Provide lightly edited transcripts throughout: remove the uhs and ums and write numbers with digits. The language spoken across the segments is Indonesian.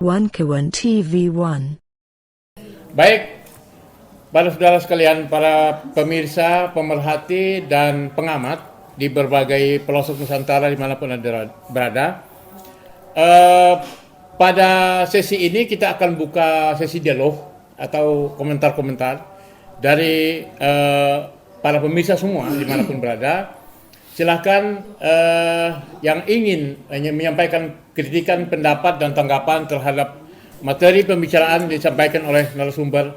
Wankawan TV1. Baik, para saudara sekalian, para pemirsa, pemerhati, dan pengamat di berbagai pelosok Nusantara dimanapun Anda berada. Pada sesi ini kita akan buka sesi dialog atau komentar-komentar dari para pemirsa semua dimanapun berada. Silahkan yang ingin menyampaikan kritikan, pendapat, dan tanggapan terhadap materi pembicaraan disampaikan oleh narasumber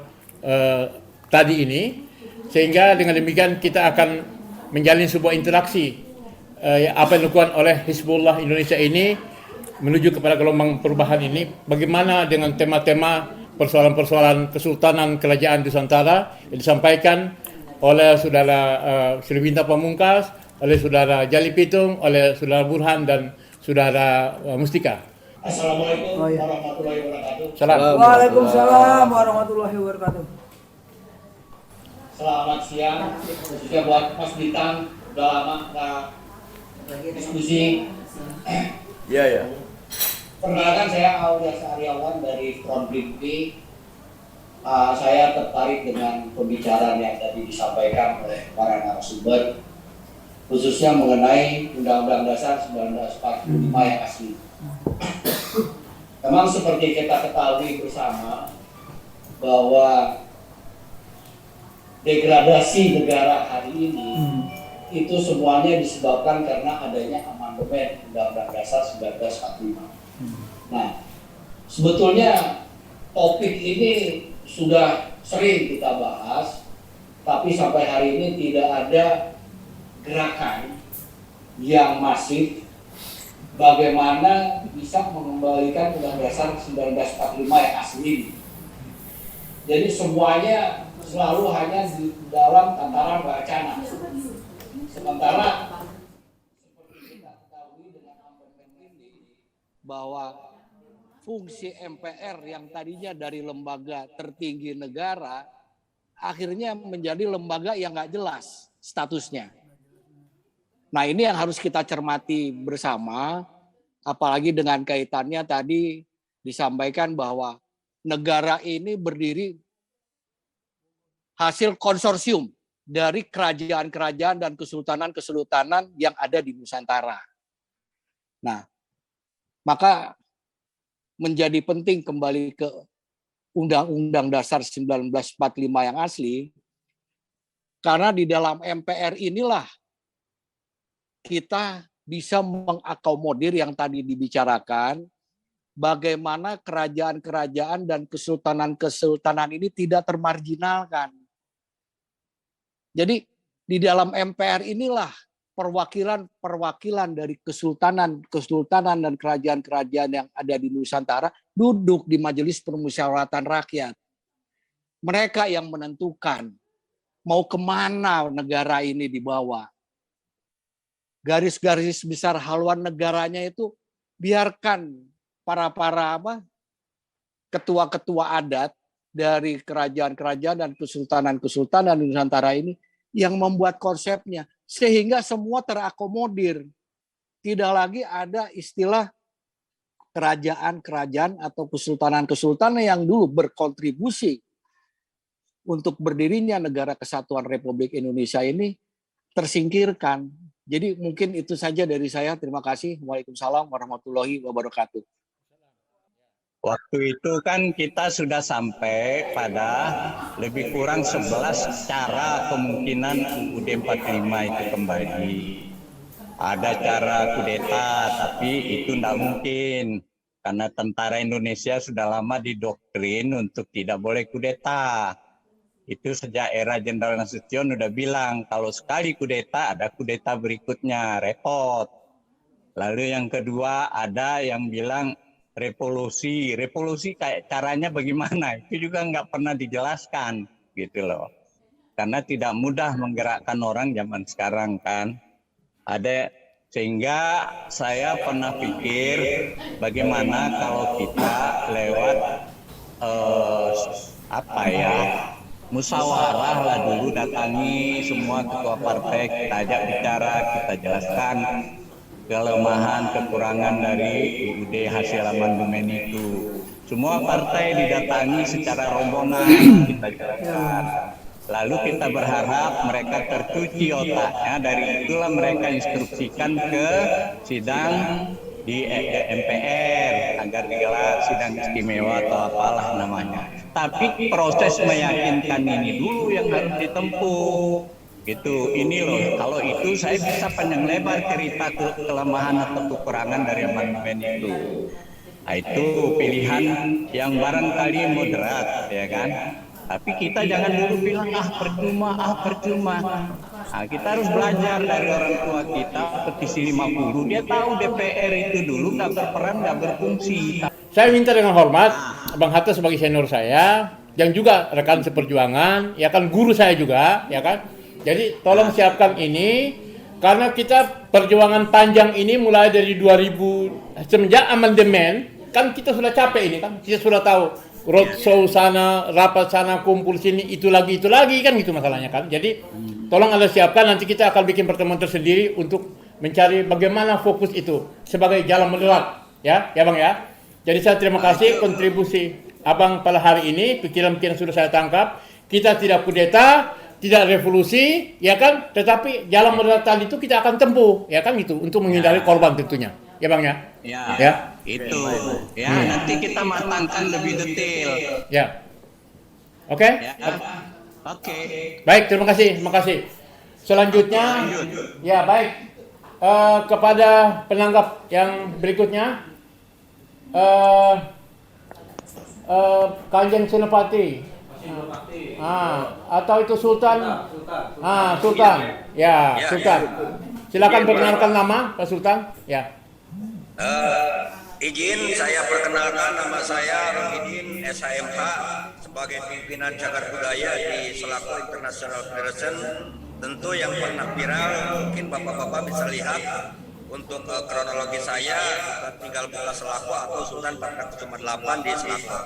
tadi ini, sehingga dengan demikian kita akan menjalin sebuah interaksi apa yang dilakukan oleh Hizbullah Indonesia ini menuju kepada gelombang perubahan ini. Bagaimana dengan tema-tema persoalan-persoalan kesultanan kerajaan Nusantara yang disampaikan oleh saudara Sri Bintang Pamungkas, oleh saudara Jali Pitung, oleh saudara Burhan, dan saudara Mustika. Assalamualaikum warahmatullahi wabarakatuh. Waalaikumsalam warahmatullahi wabarakatuh. Selamat siang, khususnya buat Mas Bintang, udah lama nggak diskusi. Iya. Perkenalkan, saya Aulia Sariawan dari Front Blimpi. Saya tertarik dengan pembicaraan yang tadi disampaikan oleh para narasumber, khususnya mengenai Undang-Undang Dasar 1945 yang asli. Memang seperti kita ketahui bersama bahwa degradasi negara hari ini itu semuanya disebabkan karena adanya amandemen Undang-Undang Dasar 1945. Nah, sebetulnya topik ini sudah sering kita bahas, tapi sampai hari ini tidak ada gerakan yang masif bagaimana bisa mengembalikan Undang-Undang Dasar 1945 yang asli ini. Jadi semuanya selalu hanya di dalam tataran wacana. Sementara seperti kita ketahui dengan amandemen ini bahwa fungsi MPR yang tadinya dari lembaga tertinggi negara akhirnya menjadi lembaga yang nggak jelas statusnya. Nah, ini yang harus kita cermati bersama, apalagi dengan kaitannya tadi disampaikan bahwa negara ini berdiri hasil konsorsium dari kerajaan-kerajaan dan kesultanan-kesultanan yang ada di Nusantara. Nah, maka menjadi penting kembali ke Undang-Undang Dasar 1945 yang asli, karena di dalam MPR inilah kita bisa mengakomodir yang tadi dibicarakan, bagaimana kerajaan-kerajaan dan kesultanan-kesultanan ini tidak termarginalkan. Jadi di dalam MPR inilah perwakilan-perwakilan dari kesultanan dan kerajaan-kerajaan yang ada di Nusantara duduk di Majelis Permusyawaratan Rakyat. Mereka yang menentukan mau kemana negara ini dibawa. Garis-garis besar haluan negaranya itu biarkan para ketua-ketua adat dari kerajaan-kerajaan dan kesultanan-kesultanan Nusantara ini yang membuat konsepnya, sehingga semua terakomodir. Tidak lagi ada istilah kerajaan-kerajaan atau kesultanan-kesultanan yang dulu berkontribusi untuk berdirinya Negara Kesatuan Republik Indonesia ini tersingkirkan. Jadi mungkin itu saja dari saya. Terima kasih. Waalaikumsalam warahmatullahi wabarakatuh. Waktu itu kan kita sudah sampai pada lebih kurang 11 cara kemungkinan UUD 45 itu kembali. Ada cara kudeta, tapi itu tidak mungkin. Karena tentara Indonesia sudah lama didoktrin untuk tidak boleh kudeta. Itu sejak era Jenderal Nasution udah bilang, kalau sekali kudeta, ada kudeta berikutnya, repot. Lalu yang kedua, ada yang bilang revolusi. Revolusi kayak caranya bagaimana? Itu juga nggak pernah dijelaskan, gitu loh. Karena tidak mudah menggerakkan orang zaman sekarang kan. Sehingga saya pernah pikir bagaimana kalau kita lewat musyawarah lah dulu, datangi semua ketua partai, kita ajak bicara, kita jelaskan kelemahan, kekurangan dari UUD hasil amandemen itu. Semua partai didatangi secara rombongan kita jelaskan. Lalu kita berharap mereka tercuci otaknya, dari itulah mereka instruksikan ke sidang di MPR agar digelar sidang istimewa atau apalah namanya. Tapi proses meyakinkan ini dulu yang harus ditempuh. Gitu, ini loh. Kalau itu saya bisa panjang lebar cerita kelemahan atau kekurangan dari amandemen itu. Nah, itu pilihan yang barangkali moderat, ya kan? Tapi kita jangan dulu bilang percuma. Nah, kita harus belajar dari orang tua kita, petisi 50. Dia tahu DPR itu dulu nggak berperan, nggak berfungsi. Saya minta dengan hormat, Bang Hatta sebagai senior saya, yang juga rekan seperjuangan, ya kan, guru saya juga, ya kan. Jadi tolong siapkan ini, karena kita perjuangan panjang ini mulai dari 2000, semenjak amandemen, kan kita sudah capek ini kan, kita sudah tahu roadshow sana, rapat sana, kumpul sini, itu lagi kan gitu masalahnya kan. Jadi tolong Anda siapkan, nanti kita akan bikin pertemuan tersendiri untuk mencari bagaimana fokus itu sebagai jalan menular, ya Bang ya. Jadi saya terima kasih kontribusi Abang pada hari ini, pikiran-pikiran sudah saya tangkap. Kita tidak kudeta, tidak revolusi, ya kan, tetapi jalan menular tadi itu kita akan tempuh, ya kan gitu, untuk menghindari korban tentunya, ya Bang ya. Ya. Itu. Ya, nanti kita matangkan lebih detail. Ya. Oke? Ya. Oke. Baik, terima kasih. Selanjutnya, ya baik. Kepada penanggap yang berikutnya, Kanjeng Senopati. Atau itu Sultan? Sultan. Ya, Sultan. Silakan perkenalkan nama Pak Sultan. Ya. Izin saya perkenalkan, nama saya Rohidin SHMH sebagai pimpinan cagar budaya di Selako International Federation. Tentu yang pernah viral mungkin bapak-bapak bisa lihat untuk kronologi saya tinggal buka Selako atau Sultan 408 di Selako.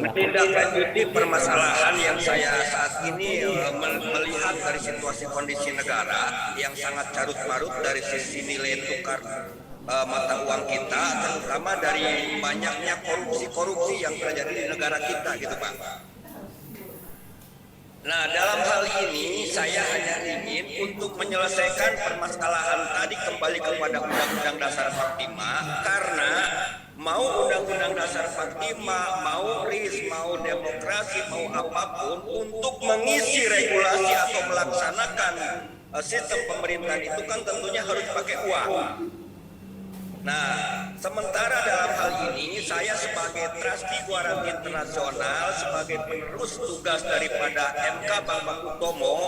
Menindaklanjuti permasalahan yang saya saat ini melihat dari situasi kondisi negara yang sangat carut marut dari sisi nilai tukar mata uang kita, terutama dari banyaknya korupsi yang terjadi di negara kita gitu Pak. Nah, dalam hal ini saya hanya ingin untuk menyelesaikan permasalahan tadi kembali kepada Undang-Undang Dasar 45, karena mau Undang-Undang Dasar 45, mau RIS, mau demokrasi, mau apapun, untuk mengisi regulasi atau melaksanakan sistem pemerintahan itu kan tentunya harus pakai uang. Nah, sementara dalam hal ini saya sebagai trustee Guaran Internasional, sebagai penerus tugas daripada MK Bambang Utomo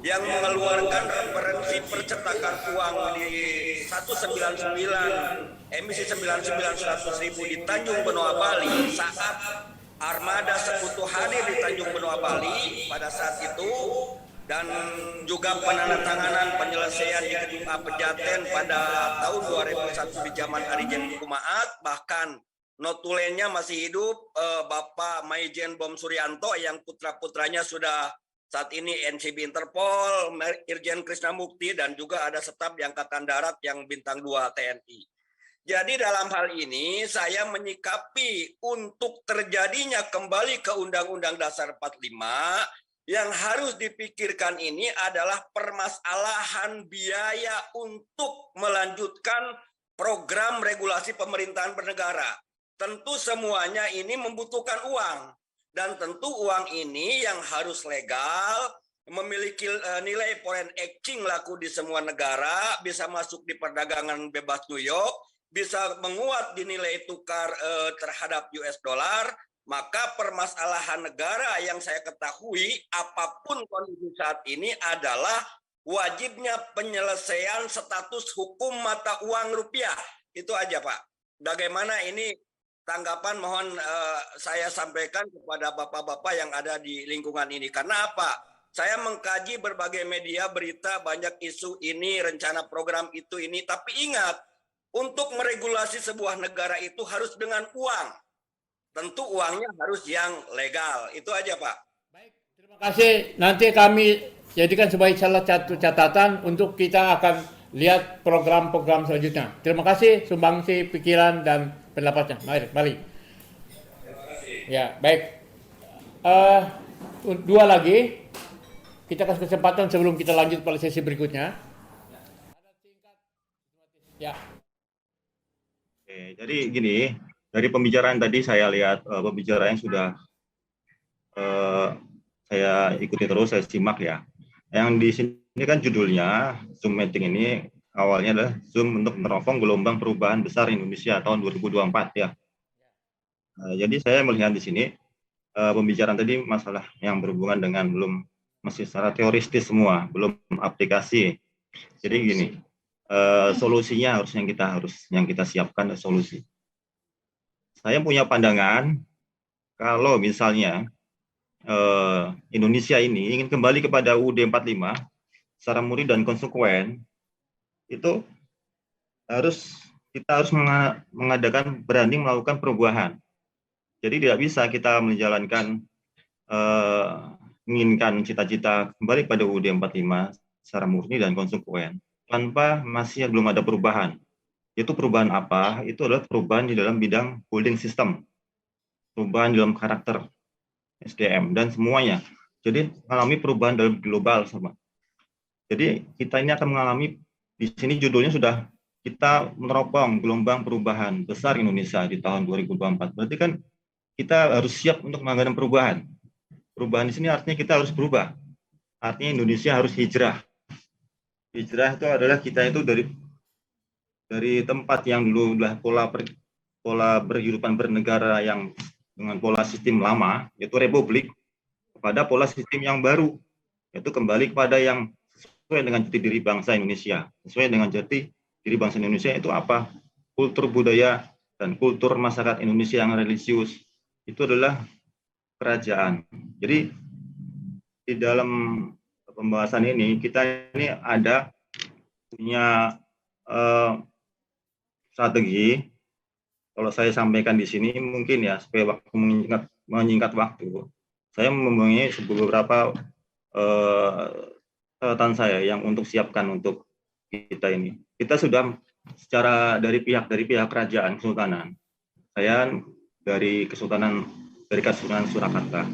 yang mengeluarkan referensi percetakan uang di 199 emisi 99 100.000 di Tanjung Benoa Bali saat armada sekutu hadir di Tanjung Benoa Bali pada saat itu, dan juga penandatanganan penyelesaian di Gedung A Pejaten pada tahun 2001 di zaman Arijen Kumaat, bahkan notulennya masih hidup Bapak Maijen Bom Suryanto yang putra-putranya sudah saat ini NCB Interpol, Irjen Krisna Mukti, dan juga ada staf di Angkatan Darat yang bintang 2 TNI. Jadi dalam hal ini saya menyikapi untuk terjadinya kembali ke Undang-Undang Dasar 45, yang harus dipikirkan ini adalah permasalahan biaya untuk melanjutkan program regulasi pemerintahan bernegara. Tentu semuanya ini membutuhkan uang, dan tentu uang ini yang harus legal, memiliki nilai foreign exchange laku di semua negara, bisa masuk di perdagangan bebas New York, bisa menguat di nilai tukar terhadap US dollar. Maka permasalahan negara yang saya ketahui apapun kondisi saat ini adalah wajibnya penyelesaian status hukum mata uang rupiah. Itu aja Pak. Bagaimana ini tanggapan, mohon saya sampaikan kepada bapak-bapak yang ada di lingkungan ini. Karena apa? Saya mengkaji berbagai media berita, banyak isu ini, rencana program itu ini. Tapi ingat, untuk meregulasi sebuah negara itu harus dengan uang. Tentu uangnya harus yang legal. Itu aja Pak. Baik, terima kasih. Nanti kami jadikan sebagai salah satu catatan untuk kita akan lihat program-program selanjutnya. Terima kasih sumbangsi pikiran dan pendapatnya. Mari. Ya, baik. Dua lagi. Kita kasih kesempatan sebelum kita lanjut pada sesi berikutnya. Ya. Oke, jadi gini, dari pembicaraan tadi saya lihat pembicaraan yang sudah saya ikuti terus, saya simak ya. Yang di sini kan judulnya Zoom meeting ini awalnya adalah Zoom untuk meneropong gelombang perubahan besar Indonesia tahun 2024 ya. Jadi saya melihat di sini pembicaraan tadi masalah yang berhubungan dengan masih secara teoristis semua, belum aplikasi. Jadi gini, solusinya yang kita siapkan solusi. Saya punya pandangan kalau misalnya Indonesia ini ingin kembali kepada UUD 45 secara murni dan konsekuen, itu kita harus mengadakan berani melakukan perubahan. Jadi tidak bisa kita menjalankan menginginkan cita-cita kembali pada UUD 45 secara murni dan konsekuen tanpa belum ada perubahan. Itu perubahan apa? Itu adalah perubahan di dalam bidang holding system, perubahan dalam karakter SDM dan semuanya. Jadi mengalami perubahan dalam global sama. Jadi kita ini akan mengalami, di sini judulnya sudah, kita meneropong gelombang perubahan besar Indonesia di tahun 2024. Berarti kan kita harus siap untuk mengadakan perubahan. Perubahan di sini artinya kita harus berubah. Artinya Indonesia harus hijrah. Hijrah itu adalah kita itu dari tempat yang dulu adalah pola berhidupan bernegara yang dengan pola sistem lama, yaitu republik, kepada pola sistem yang baru, yaitu kembali kepada yang sesuai dengan jati diri bangsa Indonesia. Sesuai dengan jati diri bangsa Indonesia itu apa? Kultur budaya dan kultur masyarakat Indonesia yang religius itu adalah kerajaan. Jadi di dalam pembahasan ini kita ini ada punya strategi. Kalau saya sampaikan di sini mungkin ya supaya waktu menyingkat waktu, saya mempunyai beberapa catatan saya yang untuk siapkan untuk kita ini. Kita sudah secara dari pihak kerajaan Kesultanan. Saya dari Kesultanan Surakarta.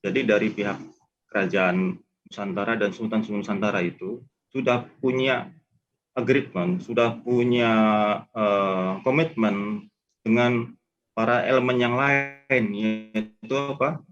Jadi dari pihak kerajaan Nusantara dan Sultan Nusantara itu sudah punya agreement, sudah punya komitmen dengan para elemen yang lain, yaitu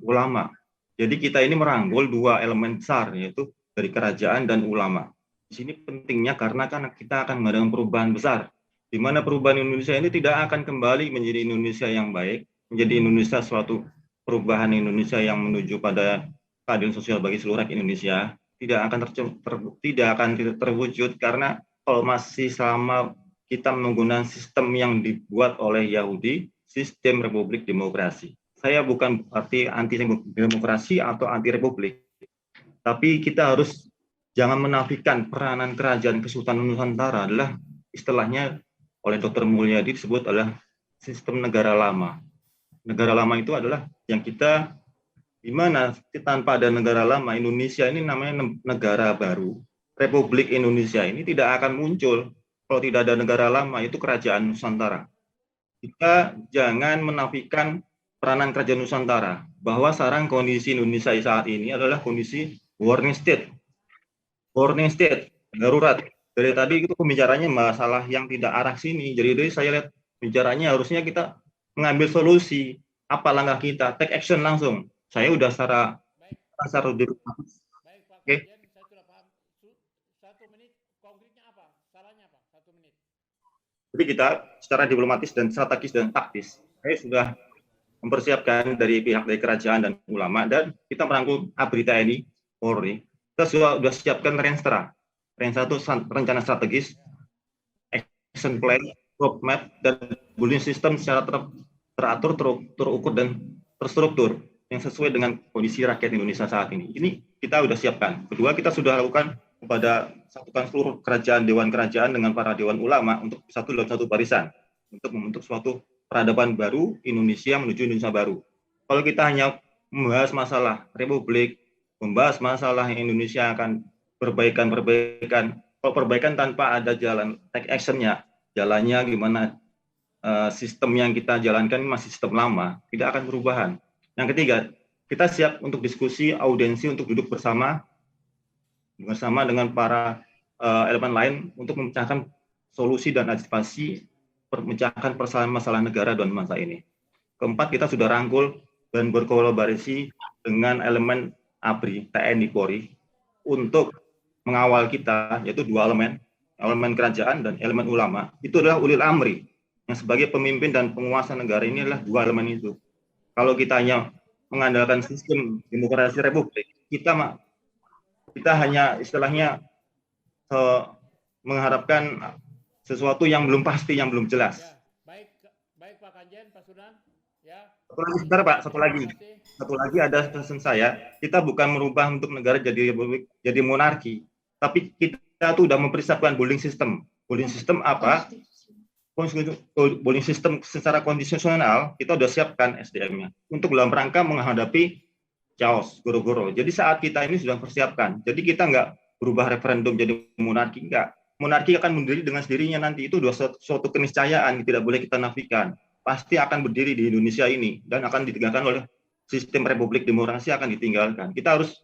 ulama. Jadi kita ini merangkul dua elemen besar, yaitu dari kerajaan dan ulama. Di sini pentingnya karena kan kita akan mengadakan perubahan besar, di mana perubahan Indonesia ini tidak akan kembali menjadi Indonesia yang baik, menjadi Indonesia suatu perubahan Indonesia yang menuju pada keadilan sosial bagi seluruh rakyat Indonesia, tidak akan terwujud karena kalau masih selama kita menggunakan sistem yang dibuat oleh Yahudi, sistem republik demokrasi. Saya bukan arti anti demokrasi atau anti republik, tapi kita harus jangan menafikan peranan kerajaan Kesultanan Nusantara adalah istilahnya oleh Dr. Mulyadi disebut adalah sistem negara lama. Negara lama itu adalah yang kita di mana tanpa ada negara lama, Indonesia ini namanya negara baru. Republik Indonesia ini tidak akan muncul kalau tidak ada negara lama, itu kerajaan Nusantara. Kita jangan menafikan peranan kerajaan Nusantara, bahwa sekarang kondisi Indonesia saat ini adalah kondisi warning state, darurat. Dari tadi itu pembicaranya masalah yang tidak arah sini, jadi saya lihat bicaranya harusnya kita mengambil solusi, apa langkah kita, take action langsung. Saya udah secara oke. Jadi kita secara diplomatis dan strategis dan taktis, saya sudah mempersiapkan dari pihak dari kerajaan dan ulama, dan kita merangkul ABRI TNI, Polri. Kita sudah siapkan Renstra. Renstra itu rencana strategis, action plan, roadmap, dan bullying system secara teratur, terukur, dan terstruktur yang sesuai dengan kondisi rakyat Indonesia saat ini. Ini kita sudah siapkan. Kedua, kita sudah lakukan kepada satukan seluruh kerajaan, dewan kerajaan dengan para dewan ulama untuk satu dalam satu barisan untuk membentuk suatu peradaban baru Indonesia menuju Indonesia baru. Kalau kita hanya membahas masalah republik, membahas masalah Indonesia akan perbaikan, Kalau perbaikan tanpa ada jalan take action-nya, jalannya gimana, sistem yang kita jalankan masih sistem lama, tidak akan perubahan. Yang ketiga, kita siap untuk diskusi, audiensi untuk duduk bersama dengan para elemen lain untuk memecahkan solusi dan antisipasi memecahkan permasalahan masalah negara dan bangsa ini. Keempat, kita sudah rangkul dan berkolaborasi dengan elemen ABRI, TNI, Polri untuk mengawal kita, yaitu dua elemen kerajaan dan elemen ulama. Itu adalah ulil amri, yang sebagai pemimpin dan penguasa negara ini adalah dua elemen itu. Kalau kita hanya mengandalkan sistem demokrasi republik, kita hanya istilahnya mengharapkan sesuatu yang belum pasti, yang belum jelas. Ya, baik Pak Kanjen, Pak Sunan. Ya. Satu lagi, sebentar Pak, satu lagi ada pesan saya, kita bukan merubah untuk negara jadi republik, jadi monarki, tapi kita tuh udah mempersiapkan bullying system. Bullying system apa? Bullying system secara konstitusional kita udah siapkan SDM-nya untuk dalam rangka menghadapi chaos, goro-goro. Jadi saat kita ini sudah persiapkan. Jadi kita nggak berubah referendum jadi monarki, enggak. Monarki akan berdiri dengan sendirinya nanti, itu suatu keniscayaan, tidak boleh kita nafikan. Pasti akan berdiri di Indonesia ini dan akan ditegakkan oleh sistem republik demokrasi akan ditinggalkan. Kita harus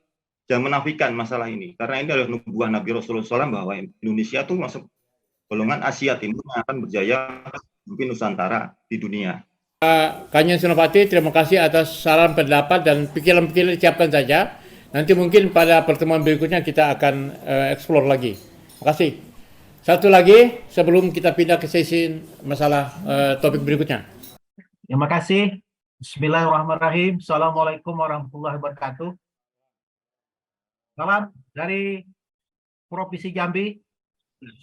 jangan menafikan masalah ini, karena ini adalah nubuah Nabi Rasulullah SAW bahwa Indonesia itu masuk golongan Asia Timur yang akan berjaya mungkin Nusantara di dunia. Kanjeng Senopati, terima kasih atas saran, pendapat, dan pikiran-pikiran disiapkan saja. Nanti mungkin pada pertemuan berikutnya kita akan explore lagi. Terima kasih. Satu lagi sebelum kita pindah ke sesi masalah topik berikutnya. Terima kasih. Bismillahirrahmanirrahim. Assalamualaikum warahmatullahi wabarakatuh. Salam dari Provinsi Jambi.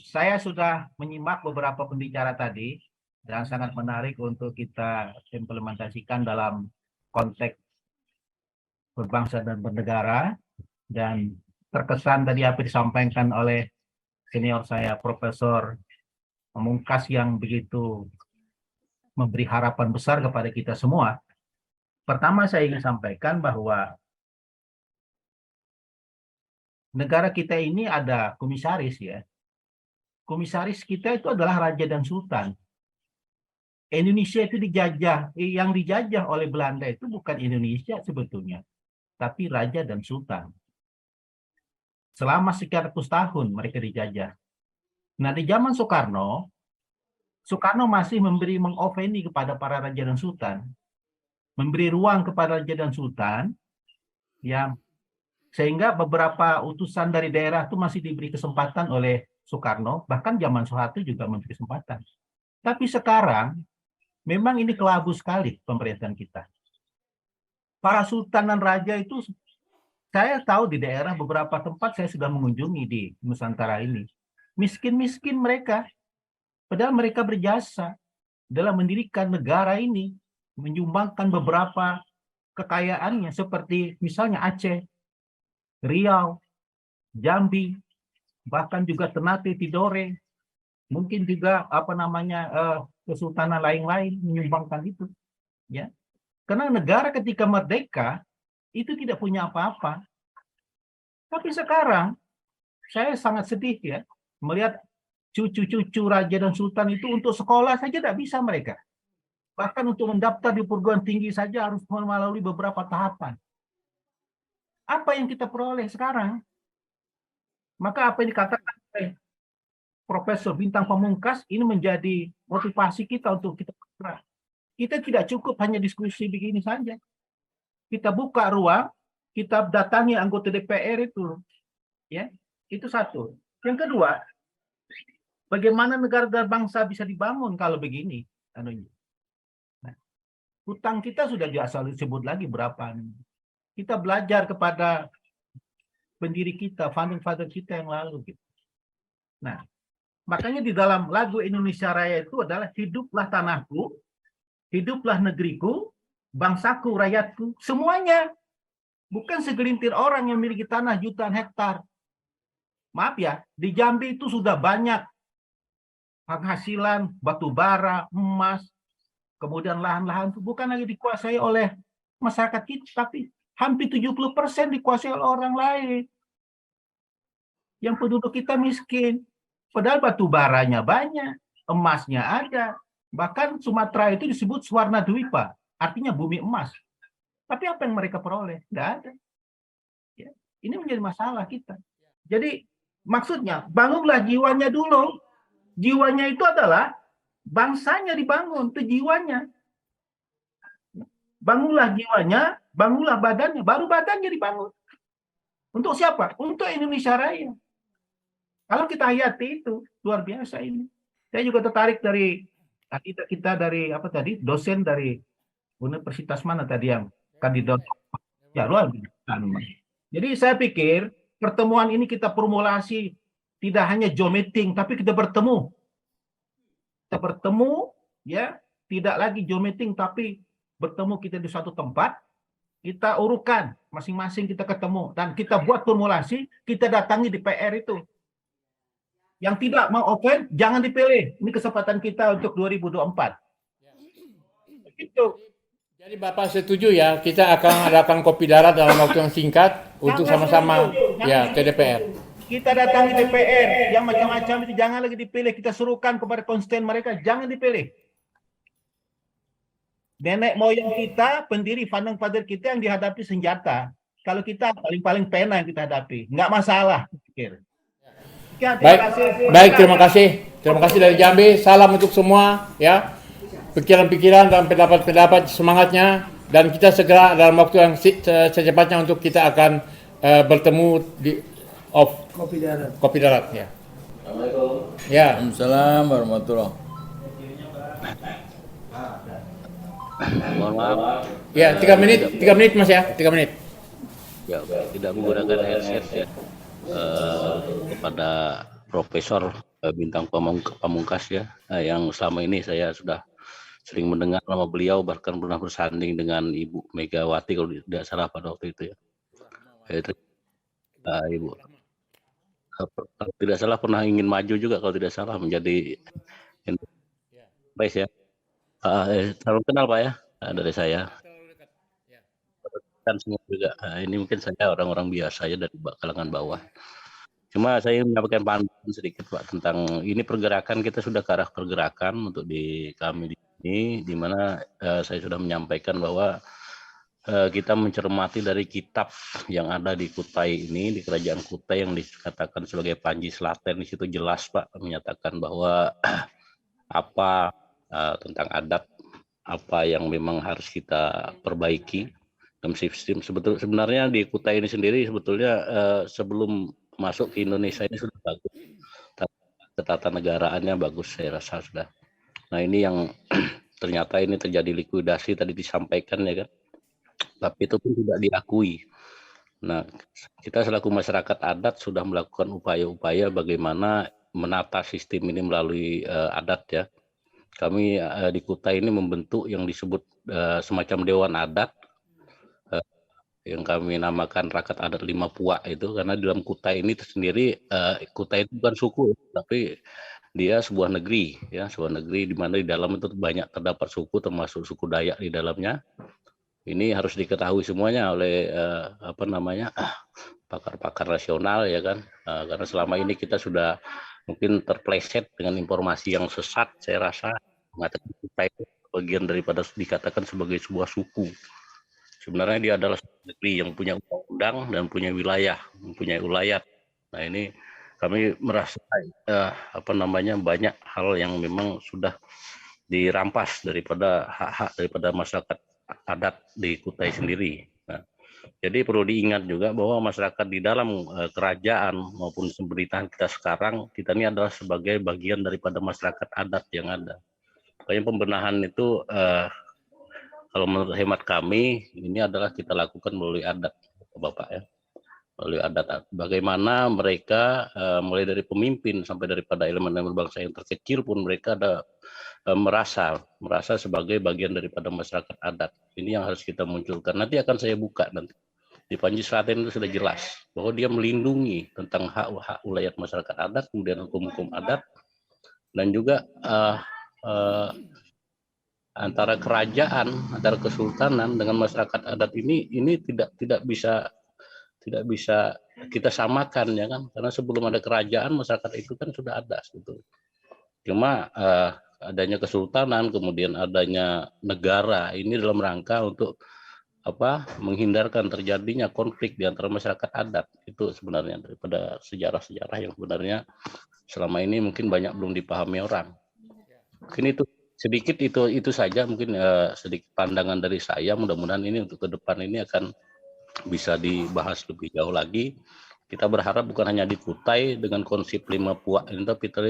Saya sudah menyimak beberapa pembicara tadi dan sangat menarik untuk kita implementasikan dalam konteks berbangsa dan bernegara, dan terkesan tadi apa disampaikan oleh senior saya Profesor Pamungkas yang begitu memberi harapan besar kepada kita semua. Pertama saya ingin sampaikan bahwa negara kita ini ada komisaris ya. Komisaris kita itu adalah raja dan sultan. Indonesia itu dijajah, yang dijajah oleh Belanda itu bukan Indonesia sebetulnya, tapi raja dan sultan. Selama sekian ratus tahun mereka dijajah. Nah, di zaman Soekarno masih mengopeni kepada para raja dan sultan, memberi ruang kepada raja dan sultan, yang sehingga beberapa utusan dari daerah itu masih diberi kesempatan oleh Soekarno, bahkan zaman Soeharto juga memberi kesempatan. Tapi sekarang memang ini kelabu sekali pemerintahan kita. Para sultan dan raja itu, saya tahu di daerah beberapa tempat saya sudah mengunjungi di Nusantara ini. Miskin-miskin mereka, padahal mereka berjasa dalam mendirikan negara ini, menyumbangkan beberapa kekayaannya seperti misalnya Aceh, Riau, Jambi, bahkan juga Ternate, Tidore, mungkin juga kesultanan lain-lain menyumbangkan itu, ya. Karena negara ketika merdeka itu tidak punya apa-apa. Tapi sekarang saya sangat sedih ya melihat cucu-cucu raja dan sultan itu untuk sekolah saja tidak bisa mereka. Bahkan untuk mendaftar di perguruan tinggi saja harus melalui beberapa tahapan. Apa yang kita peroleh sekarang? Maka apa yang dikatakan oleh Profesor Bintang Pamungkas ini menjadi motivasi kita untuk kita bergerak. Kita tidak cukup hanya diskusi begini saja. Kita buka ruang, kita datangi anggota DPR itu, ya, itu satu. Yang kedua, bagaimana negara dan bangsa bisa dibangun kalau begini? Nah, hutang kita sudah disebut lagi berapa? Kita belajar kepada pendiri kita, founding-father kita yang lalu. Gitu. Nah, makanya di dalam lagu Indonesia Raya itu adalah hiduplah tanahku, hiduplah negeriku, bangsaku, rakyatku, semuanya. Bukan segelintir orang yang memiliki tanah jutaan hektar. Maaf ya, di Jambi itu sudah banyak penghasilan batu bara, emas, kemudian lahan-lahan itu bukan lagi dikuasai oleh masyarakat kita, tapi hampir 70% dikuasai oleh orang lain. Yang penduduk kita miskin. Padahal batu baranya banyak, emasnya ada. Bahkan Sumatera itu disebut Swarna Dwipa, artinya bumi emas. Tapi apa yang mereka peroleh? Nggak ada. Ya. Ini menjadi masalah kita. Jadi maksudnya bangunlah jiwanya dulu. Jiwanya itu adalah bangsanya dibangun, itu jiwanya. Bangunlah jiwanya, bangunlah badannya, baru badannya dibangun. Untuk siapa? Untuk Indonesia Raya. Kalau kita hayati itu, luar biasa ini. Saya juga tertarik dari kita dari apa tadi, dosen dari universitas mana tadi yang kandidat. Ya, luar biasa. Jadi saya pikir pertemuan ini kita formulasi tidak hanya Zoom meeting, tapi kita bertemu. Kita bertemu, ya, tidak lagi Zoom meeting, tapi bertemu kita di suatu tempat, kita urukan, masing-masing kita ketemu, dan kita buat formulasi, kita datangi di PR itu. Yang tidak mau open, jangan dipilih. Ini kesempatan kita untuk 2024. Begitu. Jadi Bapak setuju ya, kita akan adakan kopi darat dalam waktu yang singkat untuk sama-sama ya ke DPR. Kita datangi DPR, yang macam-macam itu jangan lagi dipilih. Kita suruhkan kepada konstituen mereka, jangan dipilih. Nenek moyang kita, pendiri founding father kita yang dihadapi senjata. Kalau kita paling-paling pena yang kita hadapi, nggak masalah. Pikir. Ya, Baik, terima kasih. Terima kasih dari Jambi. Salam untuk semua, ya. Pikiran-pikiran dan pendapat-pendapat semangatnya. Dan kita segera dalam waktu yang secepatnya untuk kita akan bertemu di kopi darat, ya. Assalamualaikum. Ya. Waalaikumsalam warahmatullahi. Mohon maaf. Ya, 3 menit Mas ya, 3 menit. Ya, tidak menggunakan headset ya. Kepada Profesor Bintang Pamungkas ya, yang selama ini saya sudah sering mendengar nama beliau, bahkan pernah bersanding dengan Ibu Megawati kalau tidak salah pada waktu itu ya. Ibu kalau tidak salah pernah ingin maju juga kalau tidak salah menjadi Vice ya. Salam kenal Pak ya dari saya. Kan semua juga. Ini mungkin saya orang-orang biasa ya dari kalangan bawah. Cuma saya menyampaikan pandangan sedikit Pak tentang ini pergerakan, kita sudah ke arah pergerakan untuk di kami di sini, di mana saya sudah menyampaikan bahwa kita mencermati dari kitab yang ada di Kutai ini, di Kerajaan Kutai yang dikatakan sebagai Panji Slaten, di situ jelas Pak menyatakan bahwa apa tentang adat, apa yang memang harus kita perbaiki dalam sistem. Sebenarnya di Kutai ini sendiri sebetulnya sebelum masuk ke Indonesia ini sudah bagus, ketatanegaraan bagus saya rasa sudah. Nah ini yang ternyata ini terjadi likuidasi tadi disampaikan ya kan, tapi itu pun tidak diakui. Nah kita selaku masyarakat adat sudah melakukan upaya-upaya bagaimana menata sistem ini melalui adat ya. Kami di Kutai ini membentuk yang disebut semacam Dewan Adat, yang kami namakan Rakat Adat 5 Puak itu, karena di dalam Kutai ini sendiri, Kutai itu bukan suku, tapi dia sebuah negeri, ya, sebuah negeri di mana di dalam itu banyak terdapat suku, termasuk suku Dayak di dalamnya. Ini harus diketahui semuanya oleh pakar-pakar nasional, ya kan, karena selama ini kita sudah mungkin terpleset dengan informasi yang sesat, saya rasa mengatakan Kutai itu bagian daripada dikatakan sebagai sebuah suku. Sebenarnya dia adalah negeri yang punya undang-undang dan punya wilayah, mempunyai ulayat. Nah ini kami merasa banyak hal yang memang sudah dirampas daripada hak-hak daripada masyarakat adat di Kutai sendiri. Nah, jadi perlu diingat juga bahwa masyarakat di dalam kerajaan maupun pemerintahan kita sekarang, kita ini adalah sebagai bagian daripada masyarakat adat yang ada. Makanya pembenahan itu kalau menurut hemat kami, ini adalah kita lakukan melalui adat, Bapak ya. Melalui adat. Bagaimana mereka, mulai dari pemimpin sampai daripada elemen-elemen bangsa yang terkecil pun mereka ada merasa sebagai bagian daripada masyarakat adat. Ini yang harus kita munculkan. Nanti akan saya buka nanti. Di Panji Slaten itu sudah jelas bahwa dia melindungi tentang hak-hak ulayat masyarakat adat, kemudian hukum-hukum adat, dan juga antara kerajaan, antara kesultanan dengan masyarakat adat ini tidak bisa kita samakan ya kan, karena sebelum ada kerajaan masyarakat itu kan sudah ada gitu. Cuma adanya kesultanan, kemudian adanya negara ini dalam rangka untuk menghindarkan terjadinya konflik di antara masyarakat adat. Itu sebenarnya daripada sejarah-sejarah yang sebenarnya selama ini mungkin banyak belum dipahami orang. Mungkin itu sedikit itu saja mungkin sedikit pandangan dari saya. Mudah-mudahan ini untuk ke depan ini akan bisa dibahas lebih jauh lagi. Kita berharap bukan hanya di Kutai dengan konsep 5 puak ini,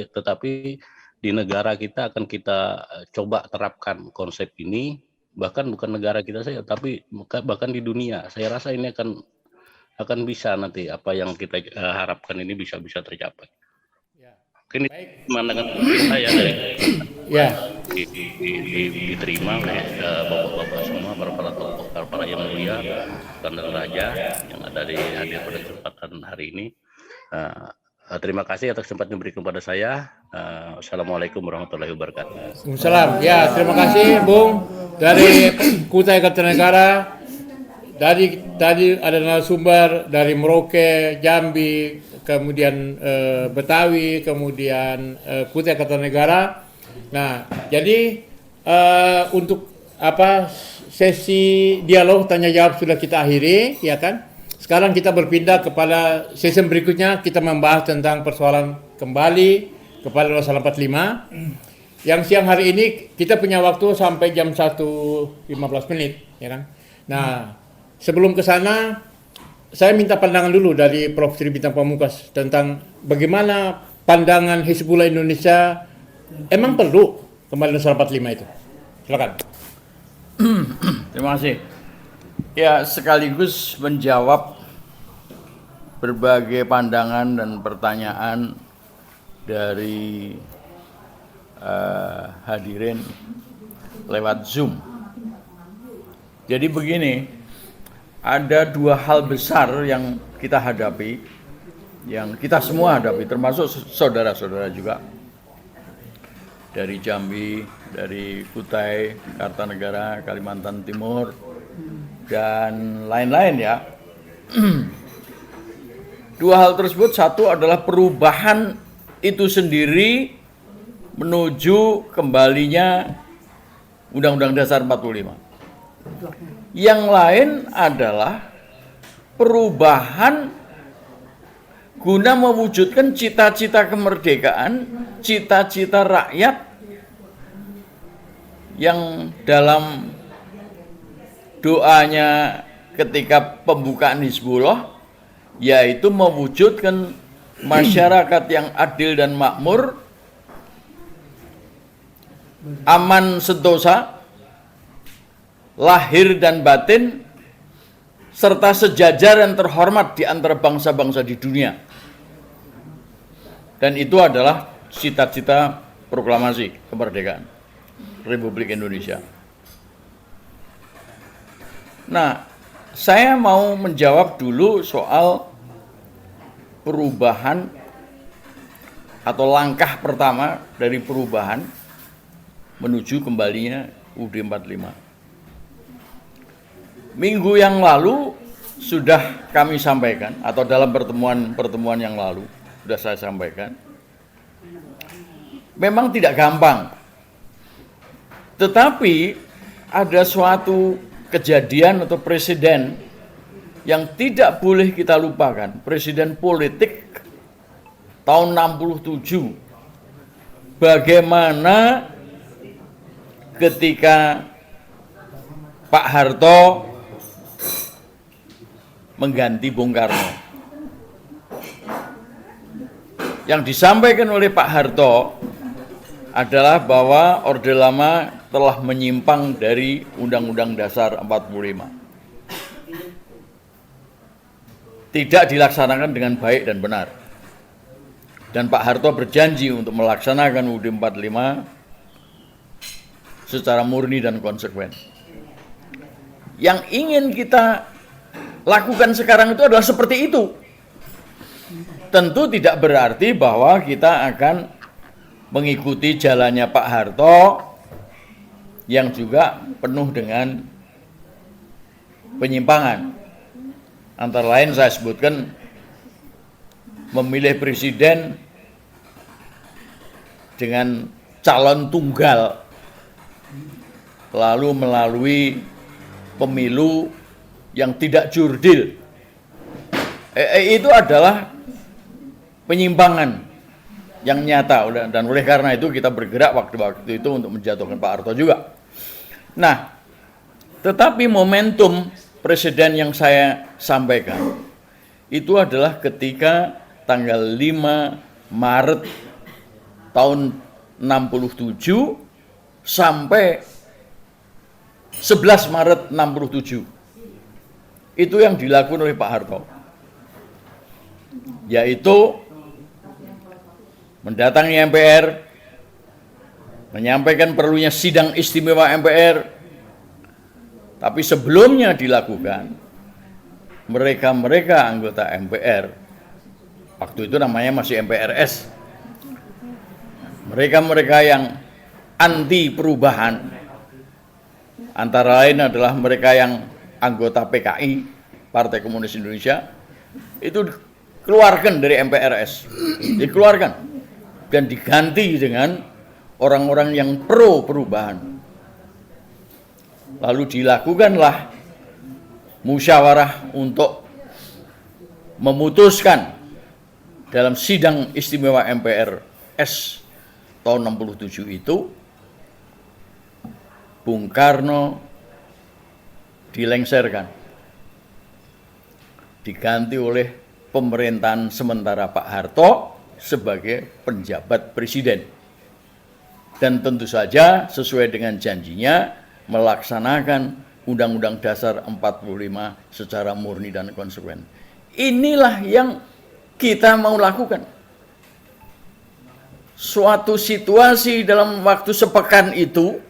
tetapi di negara kita akan kita coba terapkan konsep ini, bahkan bukan negara kita saja, tapi bahkan di dunia. Saya rasa ini akan bisa nanti apa yang kita harapkan ini bisa tercapai. Mungkin pandangan saya dari diterima oleh bapak-bapak semua, para tokoh, para yang mulia, dan raja yang ada hadir pada kesempatan hari ini. Terima kasih atas kesempatan yang diberikan kepada saya. Assalamualaikum warahmatullahi wabarakatuh. Waalaikumsalam. Ya, terima kasih Bung dari Kutai Kartanegara. Tadi ada narasumber dari Merauke, Jambi, kemudian Betawi, kemudian Kutai Kartanegara. Nah, jadi untuk sesi dialog tanya jawab sudah kita akhiri, ya kan? Sekarang kita berpindah kepada sesi berikutnya, kita membahas tentang persoalan kembali kepada Undang-Undang 45. Yang siang hari ini kita punya waktu sampai jam 1.15 menit, ya kan? Nah, sebelum ke sana, saya minta pandangan dulu dari Prof. Sri Bintang Pamungkas tentang bagaimana pandangan Hizbullah Indonesia emang perlu kembali Undang-Undang 45 itu. Silakan. Terima kasih. Ya, sekaligus menjawab berbagai pandangan dan pertanyaan dari hadirin lewat Zoom. Jadi begini, ada dua hal besar yang kita hadapi, yang kita semua hadapi, termasuk saudara-saudara juga dari Jambi, dari Kutai, Kartanegara, Kalimantan Timur, dan lain-lain ya. Dua hal tersebut, satu adalah perubahan itu sendiri menuju kembalinya Undang-Undang Dasar 45. Yang lain adalah perubahan guna mewujudkan cita-cita kemerdekaan, cita-cita rakyat yang dalam doanya ketika pembukaan Hizbullah, yaitu mewujudkan masyarakat yang adil dan makmur, aman sentosa, lahir dan batin, serta sejajar dan terhormat di antara bangsa-bangsa di dunia. Dan itu adalah cita-cita proklamasi kemerdekaan Republik Indonesia. Nah, saya mau menjawab dulu soal perubahan atau langkah pertama dari perubahan menuju kembalinya UUD 45. Minggu yang lalu sudah kami sampaikan, atau dalam pertemuan yang lalu sudah saya sampaikan, memang tidak gampang, tetapi ada suatu kejadian atau presiden yang tidak boleh kita lupakan, presiden politik tahun 67, bagaimana ketika Pak Harto mengganti Bung Karno. Yang disampaikan oleh Pak Harto adalah bahwa Orde Lama telah menyimpang dari Undang-Undang Dasar 45. Tidak dilaksanakan dengan baik dan benar. Dan Pak Harto berjanji untuk melaksanakan UUD 45 secara murni dan konsekuen. Yang ingin kita lakukan sekarang itu adalah seperti itu. Tentu tidak berarti bahwa kita akan mengikuti jalannya Pak Harto yang juga penuh dengan penyimpangan Antara lain saya sebutkan memilih presiden dengan calon tunggal, lalu melalui pemilu yang tidak jurdil. Itu adalah penyimpangan yang nyata, dan oleh karena itu kita bergerak waktu itu untuk menjatuhkan Pak Harto juga. Nah, tetapi momentum presiden yang saya sampaikan itu adalah ketika tanggal 5 Maret tahun 67 sampai 11 Maret 67. Itu yang dilakukan oleh Pak Harto, yaitu mendatangi MPR, menyampaikan perlunya sidang istimewa MPR. Tapi sebelumnya dilakukan, mereka anggota MPR, waktu itu namanya masih MPRS, mereka yang anti perubahan, antara lain adalah mereka yang anggota PKI, Partai Komunis Indonesia, itu dikeluarkan dari MPRS, dikeluarkan dan diganti dengan orang-orang yang pro perubahan. Lalu dilakukanlah musyawarah untuk memutuskan dalam sidang istimewa MPRS tahun 67 itu, Bung Karno dilengserkan, diganti oleh pemerintahan sementara Pak Harto sebagai penjabat presiden. Dan tentu saja sesuai dengan janjinya melaksanakan Undang-Undang Dasar 45 secara murni dan konsekuen. Inilah yang kita mau lakukan. Suatu situasi dalam waktu sepekan itu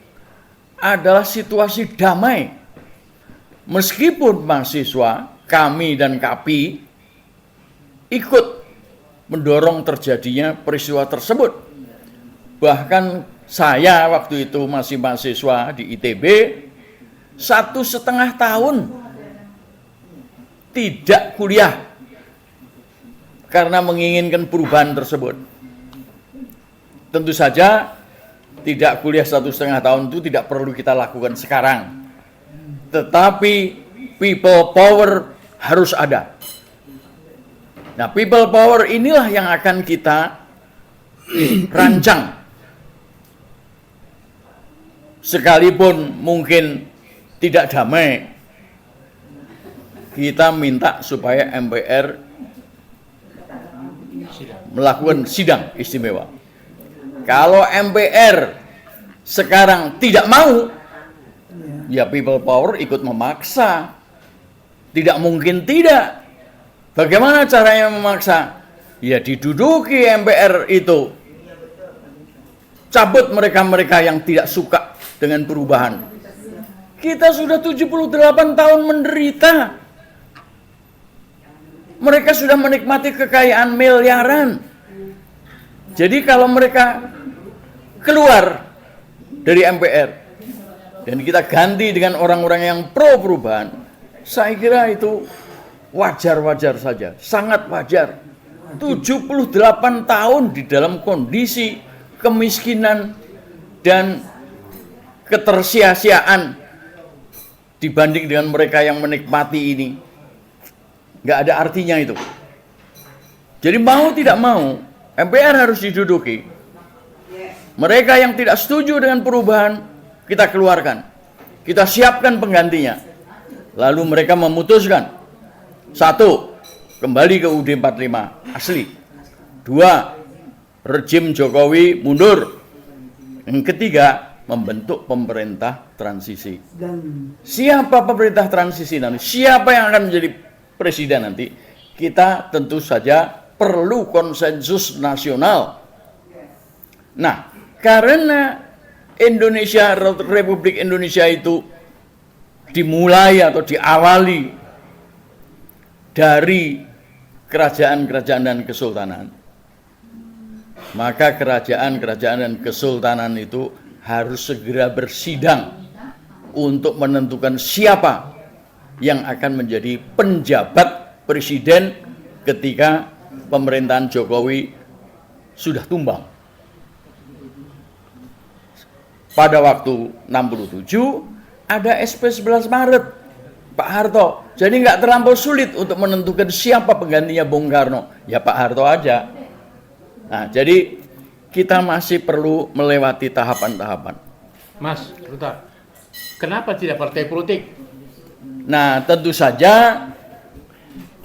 adalah situasi damai. Meskipun mahasiswa, kami dan KAPI ikut mendorong terjadinya peristiwa tersebut. Bahkan saya waktu itu masih mahasiswa di ITB, 1,5 tahun tidak kuliah karena menginginkan perubahan tersebut. Tentu saja tidak kuliah 1,5 tahun itu tidak perlu kita lakukan sekarang. Tetapi people power harus ada. Nah, people power inilah yang akan kita rancang. Sekalipun mungkin tidak damai, kita minta supaya MPR melakukan sidang istimewa. Kalau MPR sekarang tidak mau, ya people power ikut memaksa. Tidak mungkin tidak. Bagaimana caranya memaksa? Ya diduduki MPR itu. Cabut mereka-mereka yang tidak suka dengan perubahan. Kita sudah 78 tahun menderita. Mereka sudah menikmati kekayaan miliaran. Jadi kalau mereka keluar dari MPR dan kita ganti dengan orang-orang yang pro perubahan, saya kira itu wajar-wajar saja, sangat wajar. 78 tahun di dalam kondisi kemiskinan dan ketersia-siaan dibanding dengan mereka yang menikmati ini, nggak ada artinya itu. Jadi mau tidak mau, MPR harus diduduki. Mereka yang tidak setuju dengan perubahan, kita keluarkan. Kita siapkan penggantinya. Lalu mereka memutuskan. 1, kembali ke UUD 45 asli. 2, rejim Jokowi mundur. Yang ketiga, membentuk pemerintah transisi. Siapa pemerintah transisi nanti? Siapa yang akan menjadi presiden nanti? Kita tentu saja perlu konsensus nasional. Nah, karena Indonesia, Republik Indonesia itu dimulai atau diawali dari kerajaan-kerajaan dan kesultanan, maka kerajaan-kerajaan dan kesultanan itu harus segera bersidang untuk menentukan siapa yang akan menjadi penjabat presiden ketika pemerintahan Jokowi sudah tumbang. Pada waktu 67 ada SP 11 Maret Pak Harto. Jadi nggak terlampau sulit untuk menentukan siapa penggantinya Bung Karno. Ya Pak Harto aja. Nah, jadi kita masih perlu melewati tahapan-tahapan. Mas, bentar. Kenapa tidak partai politik? Nah, tentu saja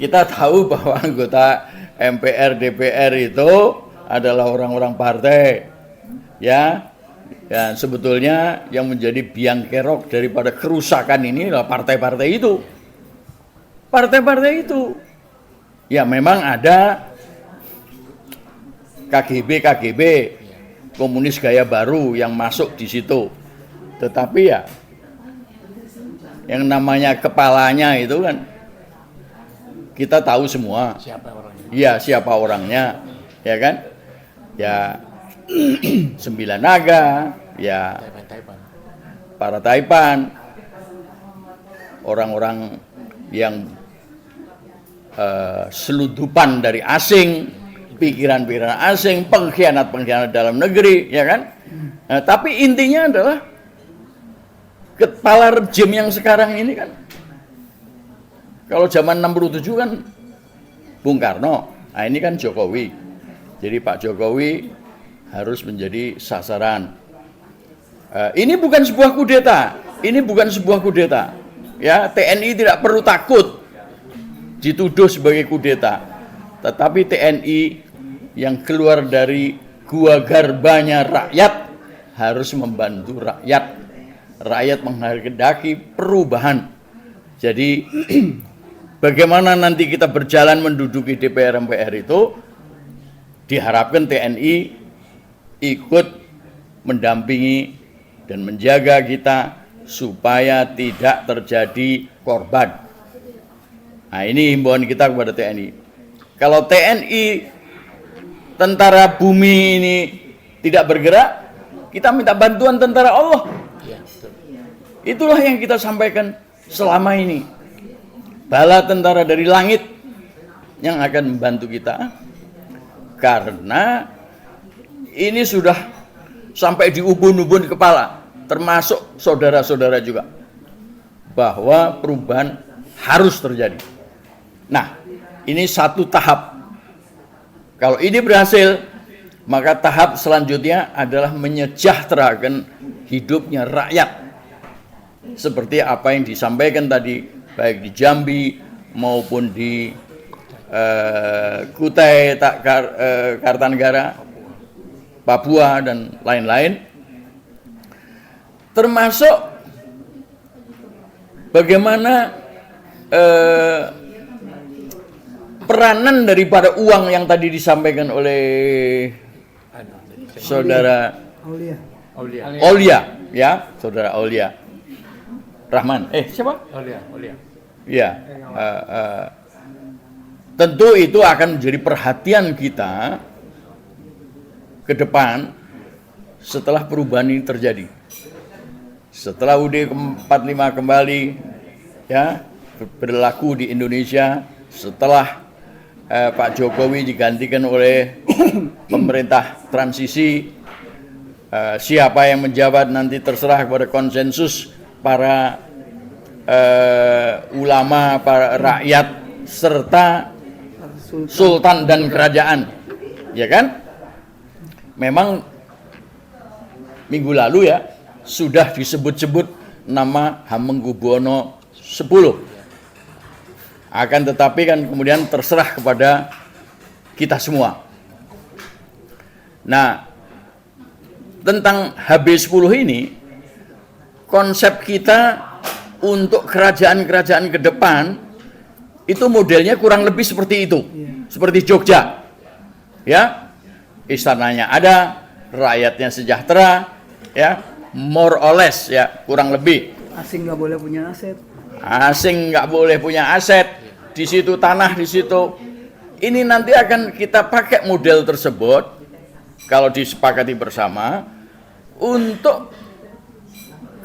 kita tahu bahwa anggota MPR, DPR itu adalah orang-orang partai. Ya, dan sebetulnya yang menjadi biang kerok daripada kerusakan ini adalah partai-partai itu. Partai-partai itu. Ya memang ada KGB, komunis gaya baru yang masuk di situ. Tetapi ya yang namanya kepalanya itu kan kita tahu semua. Siapa orangnya? Iya, siapa orangnya, ya kan? Ya Sembilan Naga, ya para Taipan, orang-orang yang selundupan dari asing, pikiran-pikiran asing, pengkhianat-pengkhianat dalam negeri, ya kan? Nah, tapi intinya adalah kepala rejim yang sekarang ini kan, kalau zaman 67 kan Bung Karno, nah ini kan Jokowi. Jadi Pak Jokowi harus menjadi sasaran. Ini bukan sebuah kudeta, ini bukan sebuah kudeta. Ya, TNI tidak perlu takut dituduh sebagai kudeta. Tetapi TNI yang keluar dari gua garbanya rakyat harus membantu rakyat. Rakyat menghendaki perubahan. Jadi bagaimana nanti kita berjalan menduduki DPR MPR itu, diharapkan TNI ikut mendampingi dan menjaga kita supaya tidak terjadi korban. Nah, ini himbauan kita kepada TNI. Kalau TNI, tentara bumi ini tidak bergerak, kita minta bantuan tentara Allah. Itulah yang kita sampaikan selama ini. Bala tentara dari langit yang akan membantu kita. Karena ini sudah sampai di ubun-ubun kepala, termasuk saudara-saudara juga, bahwa perubahan harus terjadi. Nah, ini satu tahap. Kalau ini berhasil, maka tahap selanjutnya adalah menyejahterakan hidupnya rakyat. Seperti apa yang disampaikan tadi, baik di Jambi maupun di Kutai Kartanegara, Papua dan lain-lain, termasuk bagaimana peranan daripada uang yang tadi disampaikan oleh saudara Aulia, ya, saudara Aulia Rahman. Siapa? Aulia. Ya, tentu itu akan menjadi perhatian kita ke depan setelah perubahan ini terjadi. Setelah UUD 45 kembali ya berlaku di Indonesia, setelah Pak Jokowi digantikan oleh pemerintah transisi, siapa yang menjabat nanti terserah kepada konsensus para ulama, para rakyat serta sultan dan kerajaan, ya kan? Memang minggu lalu ya sudah disebut-sebut nama Hamengkubuwono X. Akan tetapi kan kemudian terserah kepada kita semua. Nah, tentang HB10 ini, konsep kita untuk kerajaan-kerajaan ke depan itu modelnya kurang lebih seperti itu. Seperti Jogja. Ya. Istananya ada, rakyatnya sejahtera, ya, more or less, ya, kurang lebih. Asing nggak boleh punya aset. Asing nggak boleh punya aset, di situ tanah, di situ. Ini nanti akan kita pakai model tersebut, kalau disepakati bersama, untuk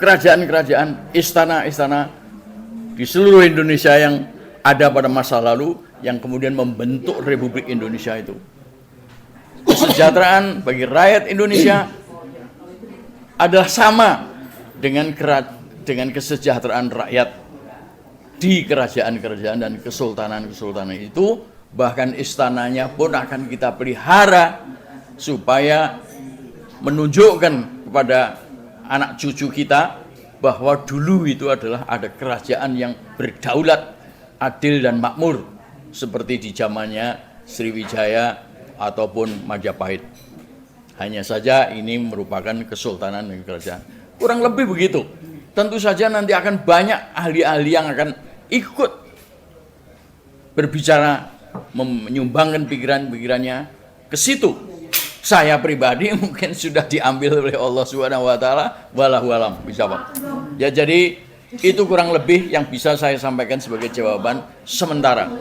kerajaan-kerajaan, istana-istana di seluruh Indonesia yang ada pada masa lalu yang kemudian membentuk Republik Indonesia itu. Kesejahteraan bagi rakyat Indonesia adalah sama dengan kesejahteraan rakyat di kerajaan-kerajaan dan kesultanan-kesultanan itu. Bahkan istananya pun akan kita pelihara supaya menunjukkan kepada anak cucu kita bahwa dulu itu adalah ada kerajaan yang berdaulat, adil dan makmur seperti di zamannya Sriwijaya ataupun Majapahit. Hanya saja ini merupakan kesultanan dan kerajaan. Kurang lebih begitu. Tentu saja nanti akan banyak ahli-ahli yang akan ikut berbicara, menyumbangkan pikiran-pikirannya ke situ. Saya pribadi mungkin sudah diambil oleh Allah Subhanahu wa taala, wallahu alam bisawab. Ya, jadi itu kurang lebih yang bisa saya sampaikan sebagai jawaban sementara.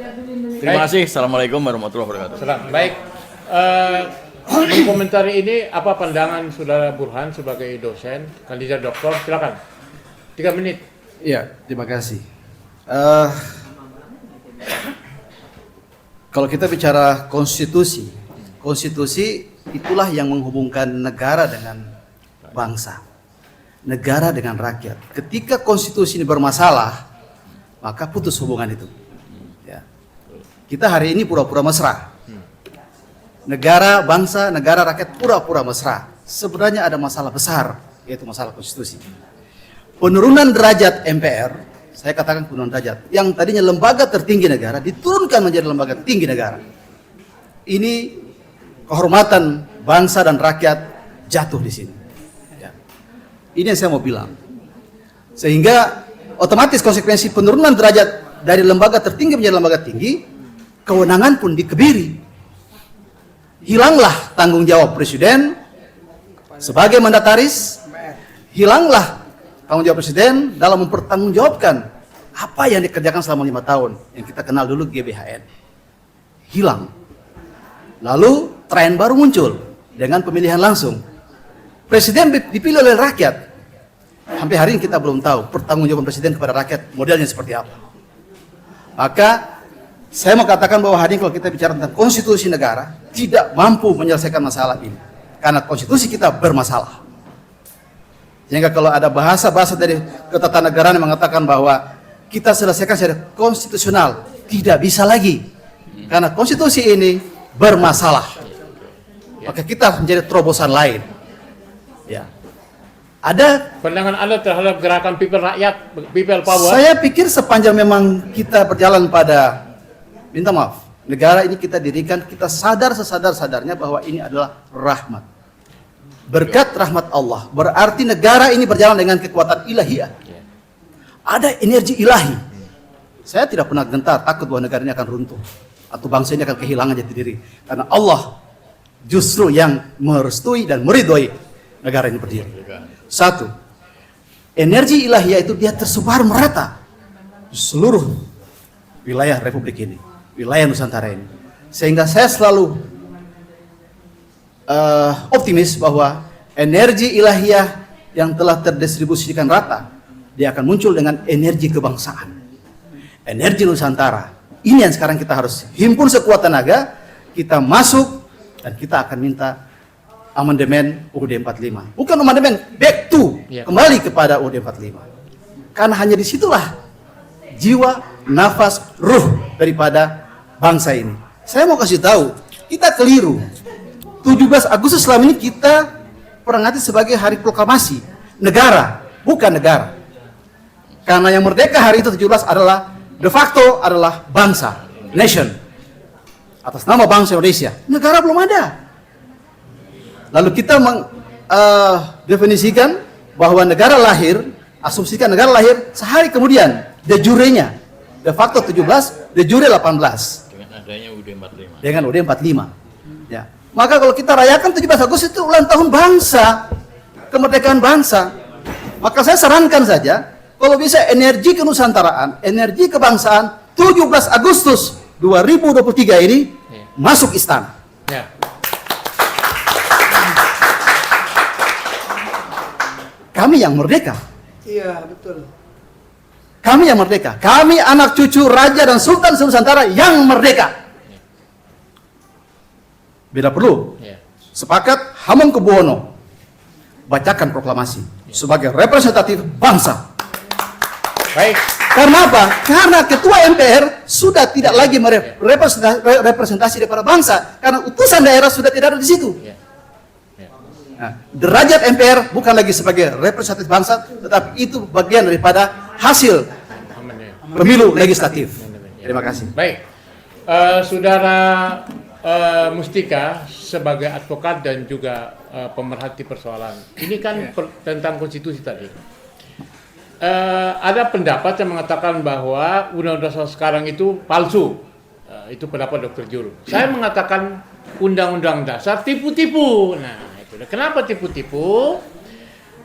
Terima kasih. Assalamualaikum warahmatullahi wabarakatuh. Baik. Mengomentari ini apa pandangan Saudara Burhan sebagai dosen, kandidat doktor? Silakan. 3 menit. Iya, terima kasih. Kalau kita bicara konstitusi, konstitusi itulah yang menghubungkan negara dengan bangsa, negara dengan rakyat. Ketika konstitusi ini bermasalah, maka putus hubungan itu. Ya. Kita hari ini pura-pura mesra. Negara, bangsa, negara, rakyat pura-pura mesra. Sebenarnya ada masalah besar, yaitu masalah konstitusi. Penurunan derajat MPR, saya katakan penurunan derajat, yang tadinya lembaga tertinggi negara diturunkan menjadi lembaga tinggi negara. Ini kehormatan bangsa dan rakyat jatuh di sini. Ya. Ini yang saya mau bilang. Sehingga otomatis konsekuensi penurunan derajat dari lembaga tertinggi menjadi lembaga tinggi, kewenangan pun dikebiri. Hilanglah tanggung jawab presiden sebagai mandataris, hilanglah tanggung jawab presiden dalam mempertanggungjawabkan apa yang dikerjakan selama 5 tahun yang kita kenal dulu GBHN. Hilang. Lalu tren baru muncul dengan pemilihan langsung. Presiden dipilih oleh rakyat. Sampai hari ini kita belum tahu pertanggungjawaban presiden kepada rakyat modelnya seperti apa. Maka saya mau katakan bahwa hari ini kalau kita bicara tentang konstitusi negara tidak mampu menyelesaikan masalah ini karena konstitusi kita bermasalah. Sehingga kalau ada bahasa-bahasa dari ketatanegaraan yang mengatakan bahwa kita selesaikan secara konstitusional, tidak bisa lagi. Karena konstitusi ini bermasalah. Maka kita menjadi terobosan lain. Ya. Ada pandangan Anda terhadap gerakan people rakyat, people power? Saya pikir sepanjang memang kita berjalan pada, minta maaf, negara ini kita dirikan, kita sadar sesadar-sadarnya bahwa ini adalah rahmat. Berkat rahmat Allah, berarti negara ini berjalan dengan kekuatan ilahiyah. Ada energi ilahi. Saya tidak pernah gentar, takut bahwa negara ini akan runtuh atau bangsa ini akan kehilangan jati diri, karena Allah justru yang merestui dan meridhoi negara ini berdiri. Satu, energi ilahiyah itu dia tersebar merata di seluruh wilayah Republik ini, wilayah Nusantara ini, sehingga saya selalu optimis bahwa energi ilahiyah yang telah terdistribusikan rata, dia akan muncul dengan energi kebangsaan, energi Nusantara. Ini yang sekarang kita harus himpun sekuat tenaga, kita masuk dan kita akan minta amandemen UUD 45. Bukan amandemen, back to, kembali kepada UUD 45. Karena hanya disitulah jiwa, nafas, ruh daripada bangsa ini. Saya mau kasih tahu, kita keliru. 17 Agustus selama ini kita peringati sebagai hari proklamasi negara, bukan negara. Karena yang merdeka hari itu 17 adalah de facto adalah bangsa, nation. Atas nama bangsa Indonesia, negara belum ada. Lalu kita mendefinisikan bahwa negara lahir, asumsikan negara lahir sehari kemudian, de jure-nya, de facto 17, de jure 18. Dengan adanya UUD 45. Dengan UUD 45. Ya. Maka kalau kita rayakan 17 Agustus itu ulang tahun bangsa, kemerdekaan bangsa. Maka saya sarankan saja, kalau bisa energi kenusantaraan, energi kebangsaan 17 Agustus 2023 ini masuk istana. Ya. Kami yang merdeka. Iya, betul. Kami yang merdeka. Kami anak cucu raja dan sultan Nusantara yang merdeka. Bila perlu, sepakat Hamengkubuwono bacakan proklamasi sebagai representatif bangsa. Baik. Karena apa? Karena ketua MPR sudah tidak lagi representasi daripada bangsa, karena utusan daerah sudah tidak ada di situ. Nah, derajat MPR bukan lagi sebagai representatif bangsa, tetapi itu bagian daripada hasil pemilu legislatif. Terima kasih. Baik, Saudara Mustika sebagai advokat dan juga pemerhati persoalan ini kan tentang konstitusi tadi. Ada pendapat yang mengatakan bahwa undang-undang sekarang itu palsu. Itu pendapat Dr. Jul. Saya mengatakan undang-undang dasar tipu-tipu. Nah, itu. Kenapa tipu-tipu?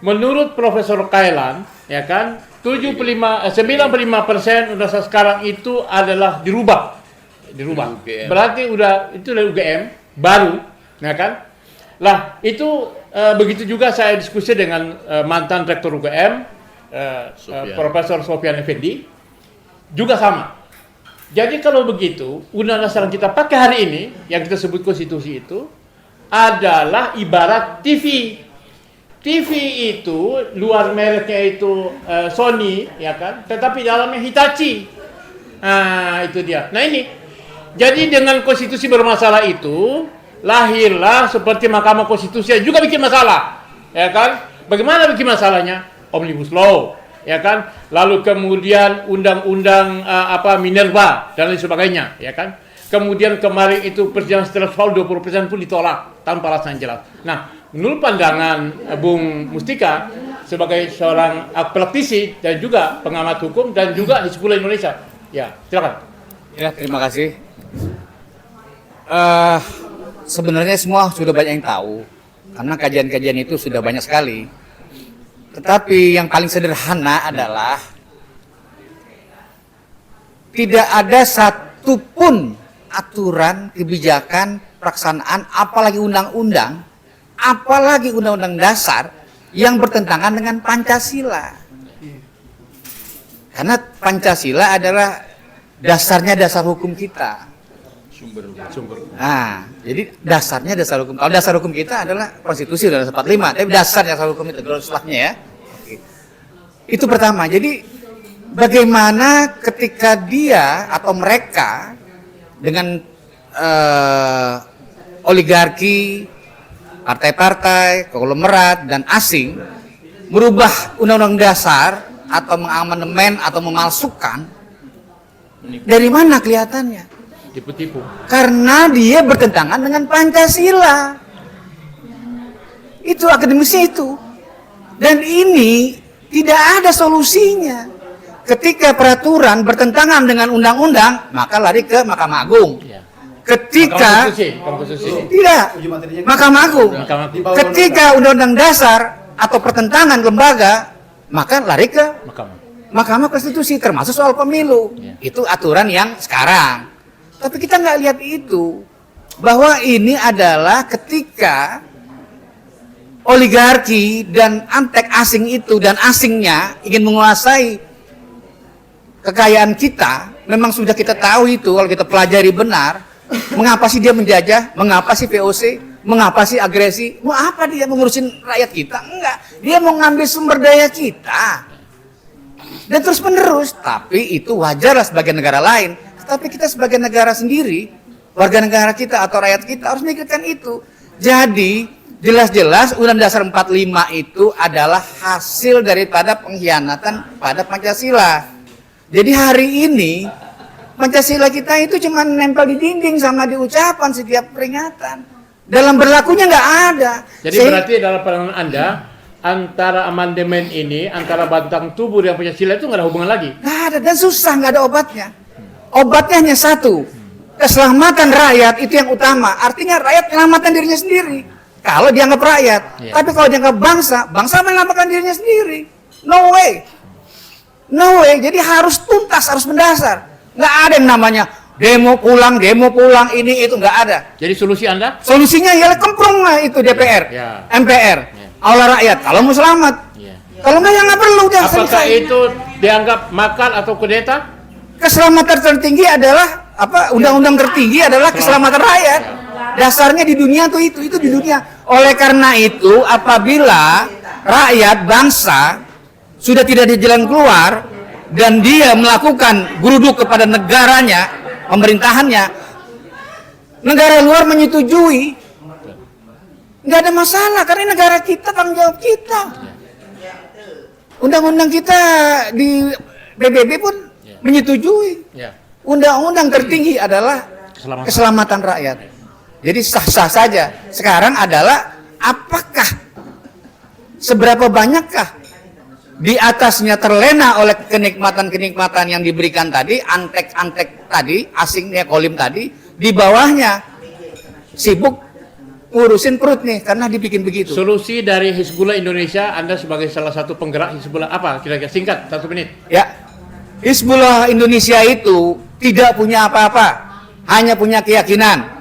Menurut Profesor Kailan, ya kan, 95% undang-undang sekarang itu adalah dirubah. Berarti itu dari UGM baru, ya kan? Lah, itu begitu juga saya diskusi dengan mantan rektor UGM, Profesor Sofyan Effendi, juga sama. Jadi kalau begitu, undang-undang dasar yang kita pakai hari ini, yang kita sebut konstitusi itu, adalah ibarat TV. TV itu luar mereknya itu Sony, ya kan? Tetapi dalamnya Hitachi. Nah, itu dia. Nah ini, jadi dengan konstitusi bermasalah itu, lahirlah seperti Mahkamah Konstitusi yang juga bikin masalah, ya kan? Bagaimana bikin masalahnya? Omnibus Law, ya kan? Lalu kemudian undang-undang Minerba dan lain sebagainya, ya kan? Kemudian kemarin itu perjanjian threshold 20% pun ditolak tanpa alasan jelas. Nah, menurut pandangan Bung Mustika sebagai seorang praktisi dan juga pengamat hukum dan juga Hizbullah Indonesia, ya silakan. Ya, terima kasih. Sebenarnya semua sudah banyak yang tahu karena kajian-kajian itu sudah banyak sekali. Tetapi yang paling sederhana adalah tidak ada satupun aturan, kebijakan, pelaksanaan, apalagi undang-undang, apalagi undang-undang dasar yang bertentangan dengan Pancasila. Karena Pancasila adalah dasarnya dasar hukum kita. Sumber. Nah, jadi dasarnya dasar hukum. Kalau dasar hukum kita adalah konstitusi Undang-Undang 45, tapi dasarnya dasar hukum itu dulu setelahnya ya. Itu pertama. Jadi bagaimana ketika dia atau mereka dengan oligarki, partai-partai, konglomerat dan asing merubah undang-undang dasar atau mengamandemen atau memalsukan, dari mana kelihatannya? Tipu-tipu. Karena dia bertentangan dengan Pancasila. Itu akademisi itu. Dan ini tidak ada solusinya. Ketika peraturan bertentangan dengan undang-undang, maka lari ke Mahkamah Agung. Ketika tidak, Mahkamah Agung. Ketika undang-undang dasar atau pertentangan lembaga, maka lari ke Mahkamah Konstitusi, termasuk soal pemilu. Itu aturan yang sekarang. Tapi kita nggak lihat itu, bahwa ini adalah ketika oligarki dan antek asing itu dan asingnya ingin menguasai kekayaan kita. Memang sudah kita tahu itu kalau kita pelajari benar. Mengapa sih dia menjajah? Mengapa sih VOC? Mengapa sih agresi? Mau apa dia mengurusin rakyat kita? Enggak, dia mau ngambil sumber daya kita. Dan terus menerus. Tapi itu wajarlah sebagai negara lain. Tapi kita sebagai negara sendiri, warga negara kita atau rakyat kita harus memikirkan itu. Jadi jelas-jelas Undang-Undang Dasar 45 itu adalah hasil daripada pengkhianatan pada Pancasila. Jadi hari ini Pancasila kita itu cuma nempel di dinding sama di ucapan setiap peringatan. Dalam berlakunya nggak ada. Jadi berarti dalam pandangan Anda antara amandemen ini, antara batang tubuh dan Pancasila itu nggak ada hubungan lagi? Nggak ada, dan susah, nggak ada obatnya. Obatnya hanya satu, keselamatan rakyat itu yang utama. Artinya rakyat menyelamatkan dirinya sendiri kalau dianggap rakyat. Tapi kalau dianggap bangsa, bangsa menyelamatkan dirinya sendiri. No way. Jadi harus tuntas, harus mendasar. Nggak ada yang namanya demo pulang, ini itu nggak ada. Jadi solusi Anda? Solusinya ialah kemprong lah itu DPR, MPR, Allah rakyat. Kalau mau selamat, Kalau nggak ya nggak perlu dah. Apakah selesai. itu dianggap makar atau kudeta? Keselamatan tertinggi adalah apa? Undang-undang tertinggi adalah keselamatan rakyat. Dasarnya di dunia tuh itu di dunia. Oleh karena itu, apabila rakyat bangsa sudah tidak di jalan keluar dan dia melakukan geruduk kepada negaranya, pemerintahannya, negara luar menyetujui, nggak ada masalah karena negara kita, tanggung jawab kita. Undang-undang kita di PBB pun menyetujui. Undang-undang tertinggi adalah keselamatan rakyat. Jadi sah-sah saja. Sekarang adalah apakah seberapa banyakkah di atasnya terlena oleh kenikmatan-kenikmatan yang diberikan tadi, antek-antek tadi, asingnya kolim tadi, di bawahnya sibuk ngurusin perut nih karena dibikin begitu. Solusi dari Hizbullah Indonesia, Anda sebagai salah satu penggerak Hizbullah apa? Kira-kira singkat 1 menit. Ya, Hizbullah Indonesia itu tidak punya apa-apa, hanya punya keyakinan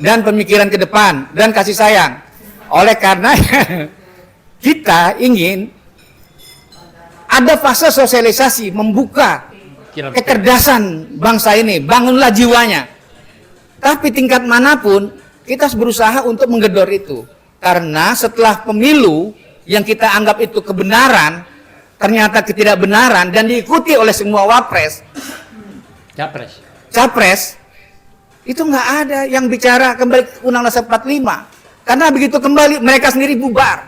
dan pemikiran ke depan dan kasih sayang. Oleh karena kita ingin ada fase sosialisasi, membuka kecerdasan bangsa ini, bangunlah jiwanya. Tapi tingkat manapun kita harus berusaha untuk menggedor itu. Karena setelah pemilu yang kita anggap itu kebenaran, ternyata ketidakbenaran dan diikuti oleh semua wapres, capres, itu nggak ada yang bicara kembali ke Undang-Undang 45. Karena begitu kembali mereka sendiri bubar.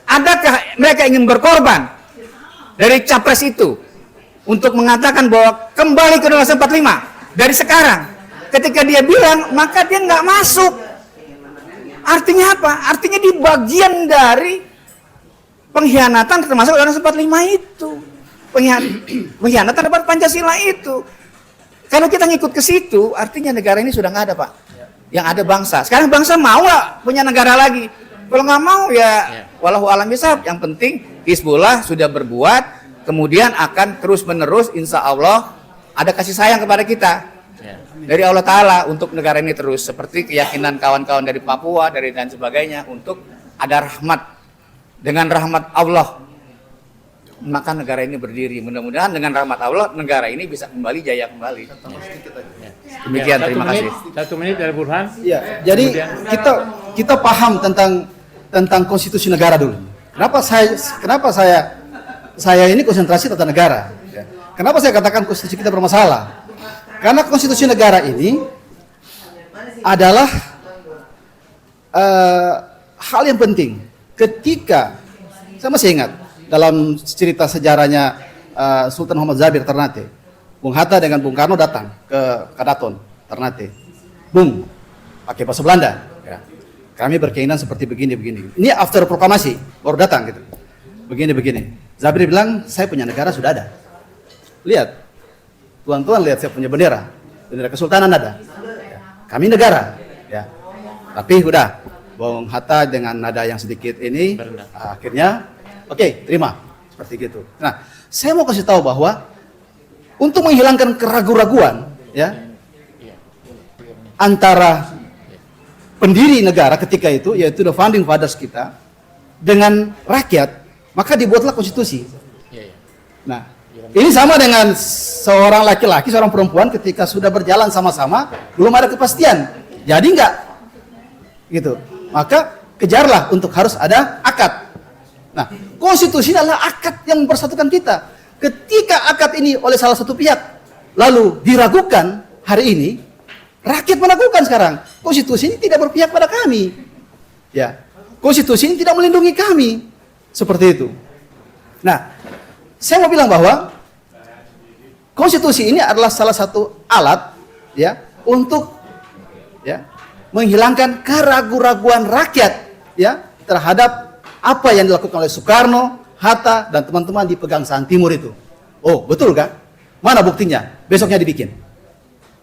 Adakah mereka ingin berkorban dari capres itu untuk mengatakan bahwa kembali ke Undang-Undang 45 dari sekarang? Ketika dia bilang, maka dia nggak masuk. Artinya apa? Artinya di bagian dari pengkhianatan termasuk Undang-Undang 45 itu. Pengkhianatan terhadap Pancasila itu. Kalau kita ngikut ke situ, artinya negara ini sudah nggak ada, Pak. Yang ada bangsa. Sekarang bangsa mau nggak punya negara lagi? Kalau nggak mau ya, walau alam bisab. Yang penting Hizbullah sudah berbuat, kemudian akan terus menerus, insya Allah ada kasih sayang kepada kita dari Allah Ta'ala untuk negara ini terus. Seperti keyakinan kawan-kawan dari Papua, dari dan sebagainya, untuk ada rahmat. Dengan rahmat Allah, maka negara ini berdiri. Mudah-mudahan dengan rahmat Allah negara ini bisa kembali jaya kembali. Demikian, terima kasih. 1 menit dari Burhan. Ya, jadi kita paham tentang konstitusi negara dulu. Kenapa saya ini konsentrasi tentang negara? Ya. Kenapa saya katakan konstitusi kita bermasalah? Karena konstitusi negara ini adalah hal yang penting. Ketika saya masih ingat dalam cerita sejarahnya Sultan Muhammad Zabir Ternate, Bung Hatta dengan Bung Karno datang ke Kadaton Ternate. Bung, pakai bahasa Belanda. Ya. Kami berkeinginan seperti begini. Ini after proklamasi baru datang gitu. Begini. Zabir bilang, saya punya negara sudah ada. Lihat, tuan-tuan lihat saya punya bendera kesultanan ada. Ya. Kami negara. Ya. Tapi udah, Bung Hatta dengan nada yang sedikit ini, akhirnya, oke, terima. Seperti gitu. Nah, saya mau kasih tahu bahwa untuk menghilangkan keraguan-raguan, ya, antara pendiri negara ketika itu, yaitu the founding fathers kita, dengan rakyat, maka dibuatlah konstitusi. Nah, ini sama dengan seorang laki-laki, seorang perempuan ketika sudah berjalan sama-sama, belum ada kepastian. Jadi enggak? Gitu. Maka kejarlah untuk harus ada akad. Nah, konstitusi adalah akad yang mempersatukan kita. Ketika akad ini oleh salah satu pihak lalu diragukan hari ini, rakyat meragukan sekarang. Konstitusi ini tidak berpihak pada kami. Ya. Konstitusi ini tidak melindungi kami. Seperti itu. Nah, saya mau bilang bahwa konstitusi ini adalah salah satu alat ya untuk ya menghilangkan keraguan-raguan rakyat ya terhadap apa yang dilakukan oleh Soekarno, Hatta dan teman-teman di Pegangsaan Timur itu. Oh, betul kan? Mana buktinya? Besoknya dibikin.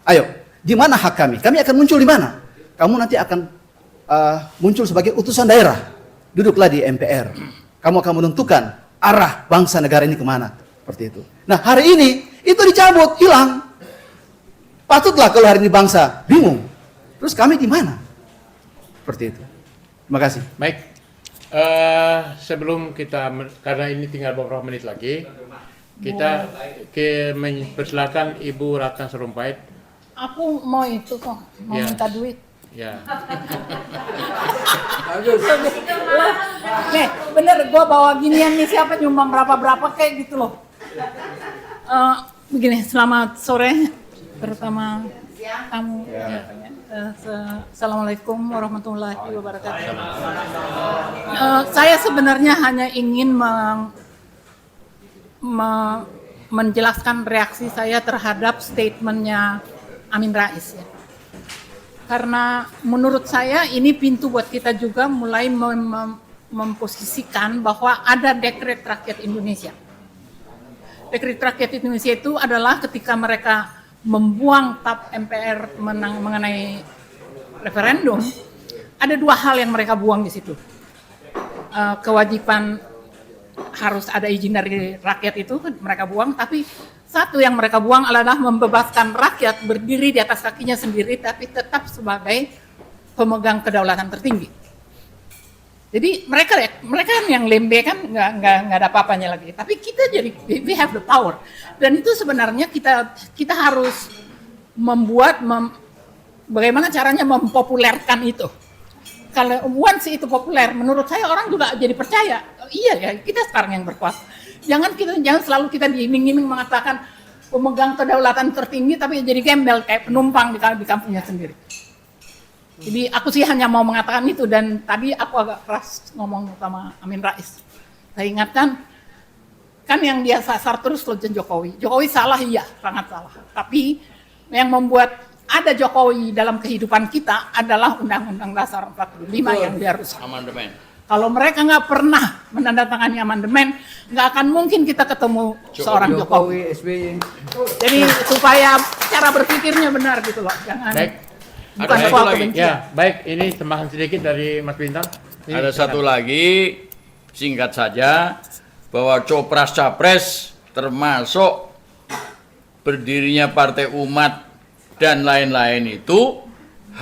Ayo, di mana hak kami? Kami akan muncul di mana? Kamu nanti akan muncul sebagai utusan daerah. Duduklah di MPR. Kamu akan menentukan arah bangsa negara ini kemana. Seperti itu. Nah, hari ini itu dicabut, hilang. Patutlah kalau hari ini bangsa bingung. Terus kami di mana? Seperti itu. Terima kasih. Baik. Sebelum kita, karena ini tinggal beberapa menit lagi, kita mempersilakan Ibu Ratna Sarumpait. Aku mau itu kok, mau Ya. minta duit. Ya. Nih, bener gue bawa ginian nih, siapa nyumbang berapa kayak gitu loh. Begini, selamat sore, terutama kamu. Assalamualaikum warahmatullahi wabarakatuh. Saya sebenarnya hanya ingin menjelaskan reaksi saya terhadap statementnya Amin Rais. Ya. Karena menurut saya ini pintu buat kita juga mulai memposisikan bahwa ada dekret rakyat Indonesia. Dekret rakyat Indonesia itu adalah ketika mereka membuang TAP MPR mengenai referendum, ada dua hal yang mereka buang di situ. Kewajiban harus ada izin dari rakyat itu mereka buang, tapi satu yang mereka buang adalah membebaskan rakyat berdiri di atas kakinya sendiri, tapi tetap sebagai pemegang kedaulatan tertinggi. Jadi mereka yang lembe kan nggak ada apa-apanya lagi. Tapi kita jadi we have the power. Dan itu sebenarnya kita harus bagaimana caranya mempopulerkan itu. Kalau once itu populer, menurut saya orang juga jadi percaya. Iya ya, kita sekarang yang berkuasa. Jangan selalu kita diiming-iming mengatakan pemegang kedaulatan tertinggi tapi jadi gembel kayak penumpang di kampungnya sendiri. Jadi aku sih hanya mau mengatakan itu, dan tadi aku agak keras ngomong sama Amin Rais. Saya ingatkan, kan yang dia sasar terus Legend Jokowi. Jokowi salah, iya, sangat salah. Tapi yang membuat ada Jokowi dalam kehidupan kita adalah Undang-Undang Dasar 45 yang dia rusak. Amandemen. Kalau mereka nggak pernah menandatangani amandemen, nggak akan mungkin kita ketemu seorang Jokowi. Jadi supaya cara berpikirnya benar gitu loh, jangan. Baik. Bukan Ada soal satu lagi. kebencian. Ya, baik. Ini tambahan sedikit dari Mas Bintang. Ini Ada satu lagi, singkat saja, bahwa Copras Capres termasuk berdirinya Partai Umat dan lain-lain itu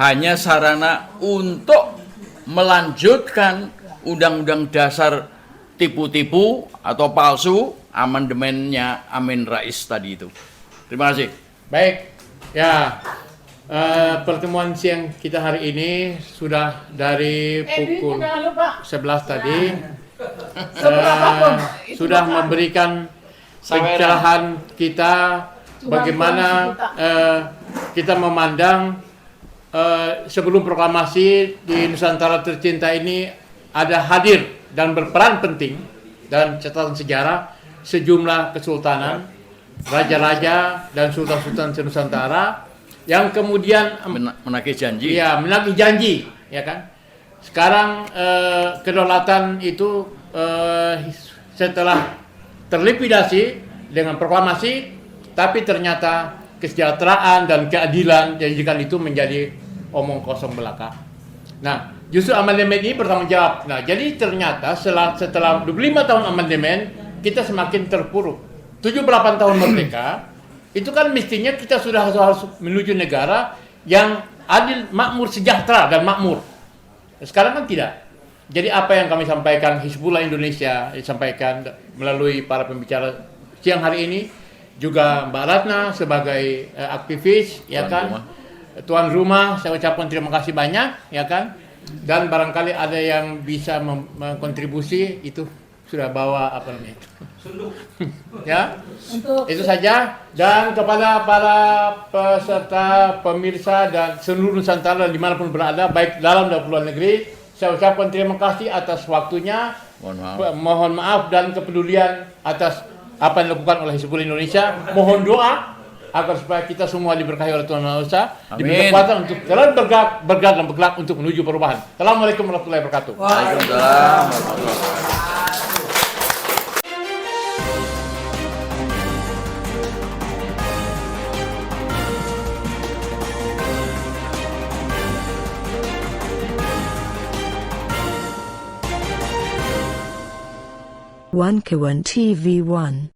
hanya sarana untuk melanjutkan Undang-Undang Dasar tipu-tipu atau palsu amandemennya Amin Rais tadi itu. Terima kasih. Baik. Ya. Pertemuan siang kita hari ini sudah dari pukul 11 tadi sudah memberikan pencerahan kita bagaimana kita memandang sebelum proklamasi di Nusantara tercinta ini ada hadir dan berperan penting dalam catatan sejarah sejumlah kesultanan, raja-raja dan sultan-sultan Nusantara yang kemudian menagih janji. Ya, menagih janji, ya kan. Sekarang kedaulatan itu setelah terlipidasi dengan proklamasi, tapi ternyata kesejahteraan dan keadilan janjikan itu menjadi omong kosong belaka. Nah, justru amandemen ini bertanggung jawab. Nah, jadi ternyata setelah 25 tahun amandemen, kita semakin terpuruk. 78 tahun merdeka, itu kan mestinya kita sudah harus menuju negara yang adil, makmur, sejahtera dan makmur. Sekarang kan tidak. Jadi apa yang kami sampaikan Hizbullah Indonesia disampaikan melalui para pembicara siang hari ini, juga Mbak Ratna sebagai aktivis, ya kan, tuan rumah, saya ucapkan terima kasih banyak, ya kan. Dan barangkali ada yang bisa mengkontribusi itu sudah bawa apa namanya itu. Ya, itu saja. Dan kepada para peserta, pemirsa dan seluruh Nusantara dan dimanapun berada, baik dalam dan luar negeri, saya ucapkan terima kasih atas waktunya. Mohon maaf dan kepedulian atas apa yang dilakukan oleh Hizbullah Indonesia. Mohon doa agar supaya kita semua diberkahi oleh Tuhan Maha Esa, diberi kekuatan untuk terus bergerak dan bergerak untuk menuju perubahan. Assalamualaikum warahmatullahi wabarakatuh. Waalaikumsalam. One Kawan TV 1